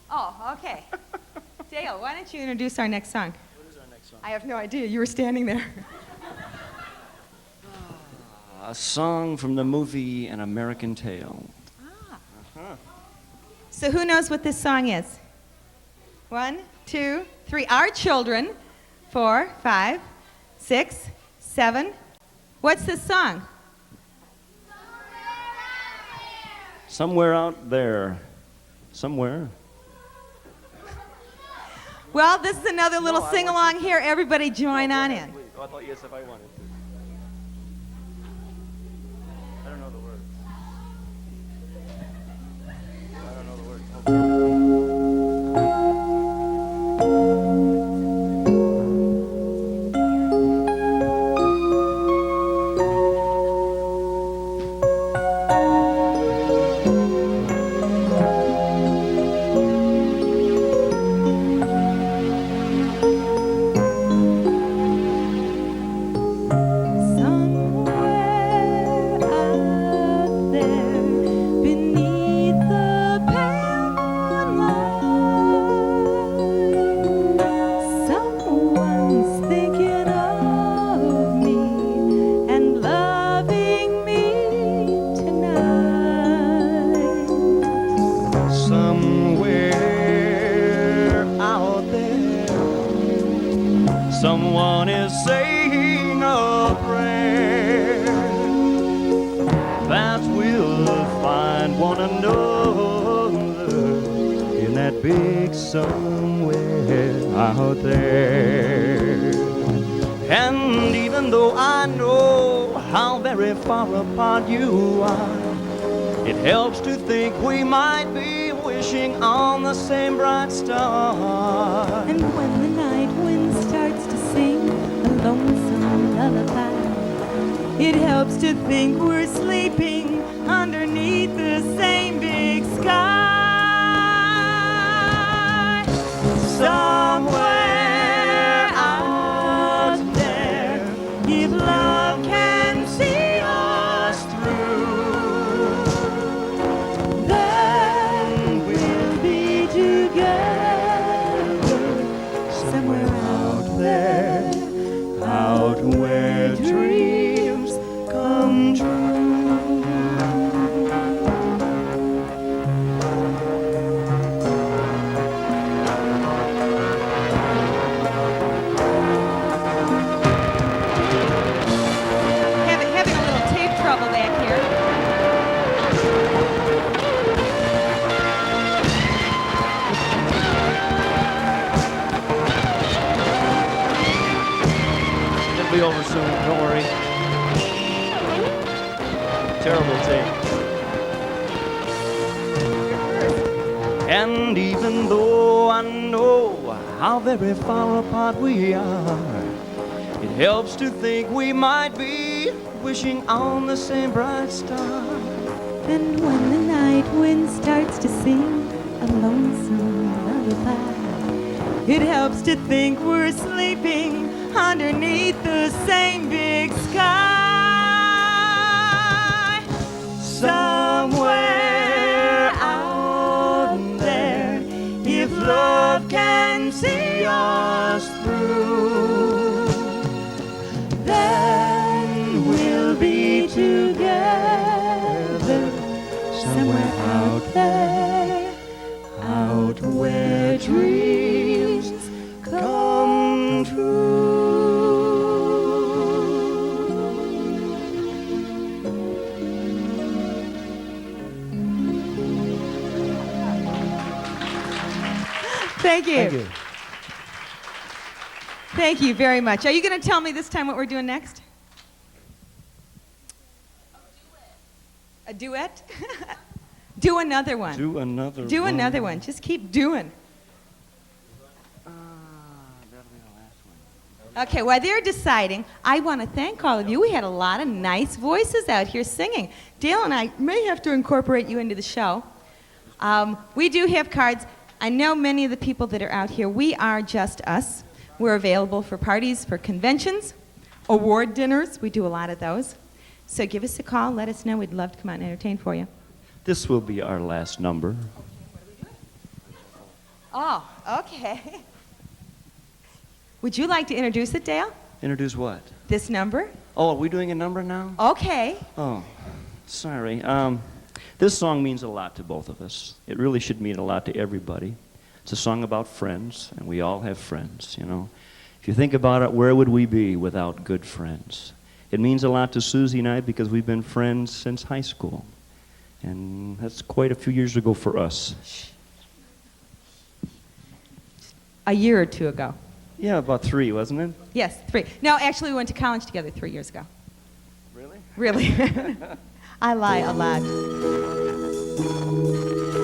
Oh, okay. Dale, why don't you introduce our next song? What is our next song? I have no idea. You were standing there. A song from the movie An American Tale. So who knows what this song is? 1, 2, 3. Our children. 4, 5, 6, 7. What's this song? Somewhere out there. Somewhere. Well, this is another little sing-along here. Everybody join on in. Oh, I thought yes if I wanted to. I don't know the words. I don't know the words. Someone is saying a prayer that we'll find one another in that big somewhere out there. And even though I know how very far apart you are, it helps to think we might be wishing on the same bright star. And when the night wind starts to sing a lonesome lullaby, it helps to think we're sleeping underneath the same big sky. Somewhere out there, if love can see us through, then we'll be together somewhere out there, out where dreams come true. Having a little tape trouble back here. It'll be over soon, don't worry. Terrible tape. And even though I know how very far apart we are, it helps to think we might be wishing on the same bright star. and when the night wind starts to sing a lonesome lullaby, it helps to think we're sleeping underneath the same big sky. Somewhere out there, if love can see us through, then we'll be together somewhere out there, out where dreams come true. Thank you. Thank you. Thank you very much. Are you going to tell me this time what we're doing next? A duet? Do another one. Do another Do one. another one. Just keep doing. Okay, while they're deciding, I want to thank all of you. We had a lot of nice voices out here singing. Dale and I may have to incorporate you into the show. We do have cards. I know many of the people that are out here. We are just us. We're available for parties, for conventions, award dinners. We do a lot of those. So give us a call. Let us know. We'd love to come out and entertain for you. This will be our last number. Oh, okay. Would you like to introduce it, Dale? Introduce what? This number? Oh, are we doing a number now? Okay. Oh, sorry. This song means a lot to both of us. It really should mean a lot to everybody. It's a song about friends, and we all have friends, you know. If you think about it, where would we be without good friends? It means a lot to Susie and I because we've been friends since high school. And that's quite a few years ago for us. A year or two ago. Yeah, about 3, wasn't it? Yes, 3. No, actually, we went to college together 3 years ago. Really? Really. I lie a lot.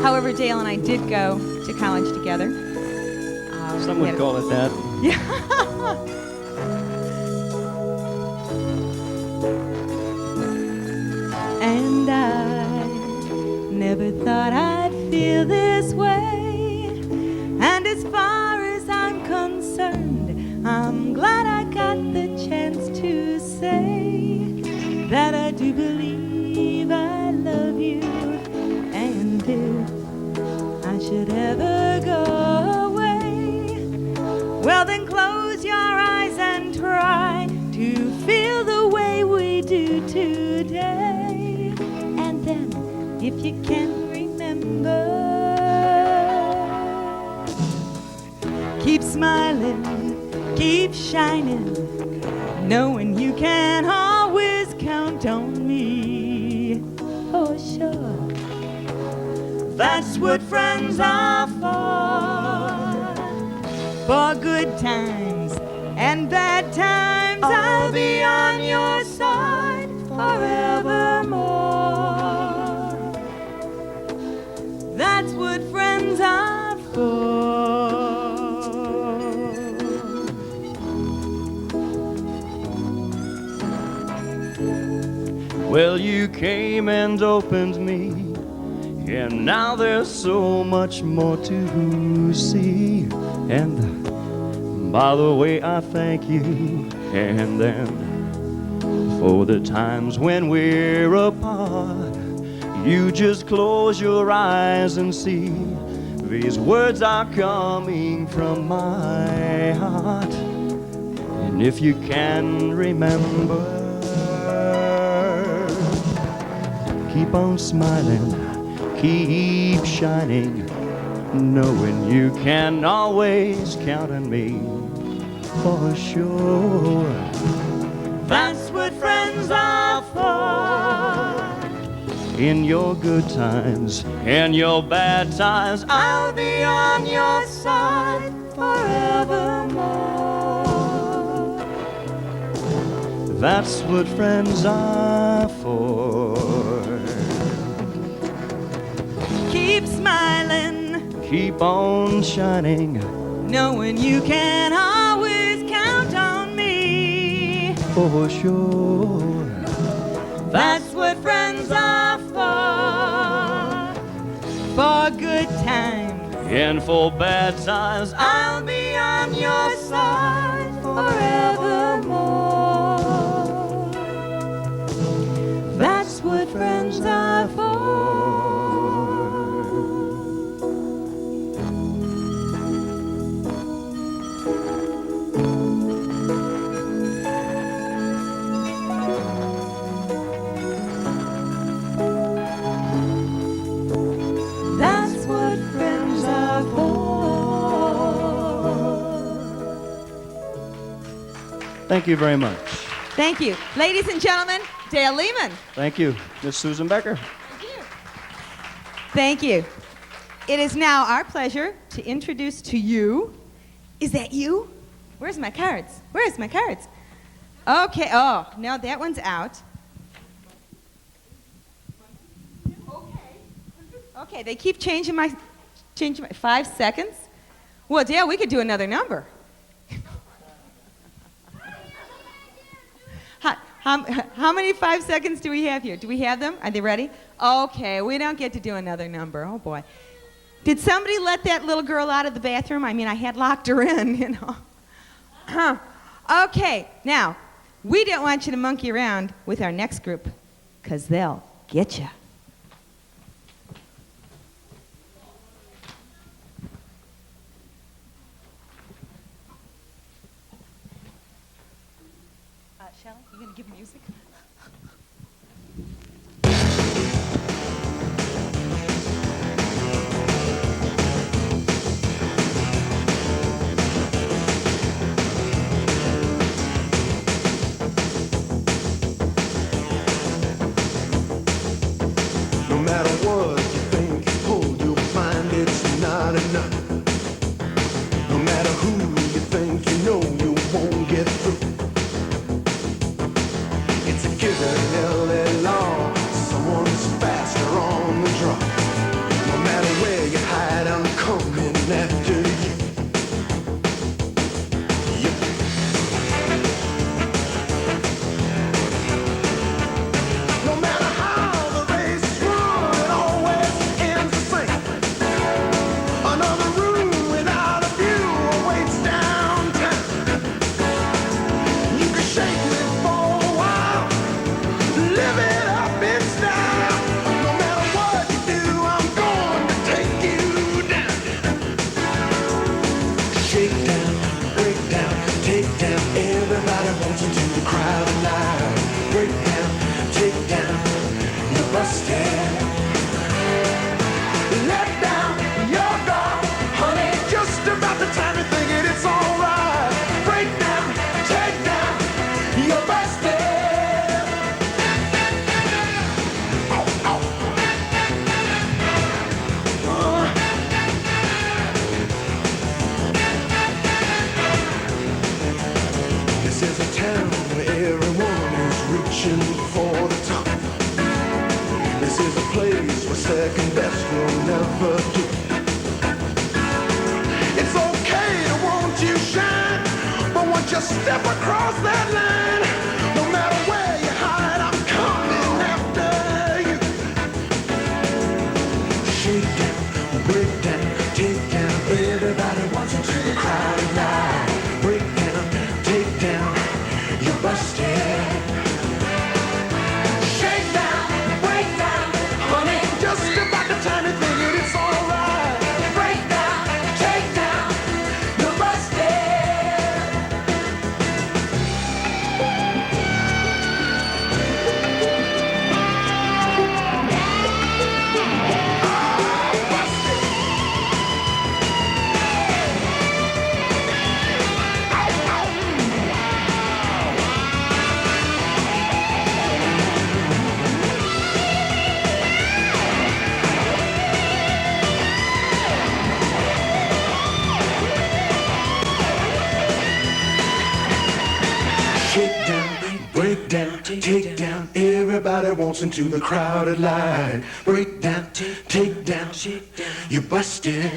However, Dale and I did go to college together. Some would call it that. Yeah. And I never thought I'd feel this way. And as far as I'm concerned, I'm glad I got the chance to say that I do believe I love you. And if I should ever go away, well then close your eyes and try to feel the way we do today. And then if you can't remember, keep smiling, keep shining, knowing you can always count on me, for sure. That's what friends are for good times and bad times. I'll be on your side forevermore. That's what friends are for. Well, you came and opened me, and now there's so much more to see. And by the way, I thank you. And then for the times when we're apart, you just close your eyes and see these words are coming from my heart. And if you can remember, keep on smiling, keep shining, knowing you can always count on me, for sure. That's what friends are for. In your good times and your bad times, I'll be on your side forevermore. That's what friends are for. Keep smiling, keep on shining, knowing you can always count on me, for sure. That's what friends are for good times and for bad times. I'll be on your side forevermore. That's what friends are for. That's what friends are for. Thank you very much. Thank you. Ladies and gentlemen, Dale Lehman. Thank you, Miss Susan Becker. Thank you. It is now our pleasure to introduce to you, is that you? Where's my cards? Where's my cards? Okay, oh, no, that one's out. Okay, they keep changing my 5 seconds. Well, Dale, we could do another number. How many 5 seconds do we have here? Do we have them? Are they ready? Okay, we don't get to do another number. Oh, boy. Did somebody let that little girl out of the bathroom? I mean, I had locked her in, you know. Okay, now, we don't want you to monkey around with our next group, because they'll get you. Shelley, you gonna give music? No matter what you think you pull, you'll find it's not enough. No matter who you think you know, you won't get through. It's a given LA law. Someone's faster on the draw. No matter where you hide, I'm coming after you. No matter how the race is run, it always ends the same. Another room without a view awaits downtown. You can shake me for a while, live it up in style. No matter what you do, I'm going to take you down. Shake down, break down, take down. Everybody wants you to the crowd alive. Break down, take down, you're busted. Let down your guard, honey, just about the time you're thinking it's alright. Break down, take down, you're busted. Ow, ow. This is a town where everyone is reaching for the top. This is a place where second best will never do. It's okay to want you shine, but once you step across that line, no matter where you hide, I'm coming after you. Shake down, break down, take down. Everybody wants you to the crowded line. Break down, take down, you're busted. Shake down, break down, honey, just about the time you're thinking it's alright. Break down, take down, you're busted. Shake down, break down, take down. Everybody wants into the crowded line. Break down, take down, you're busted.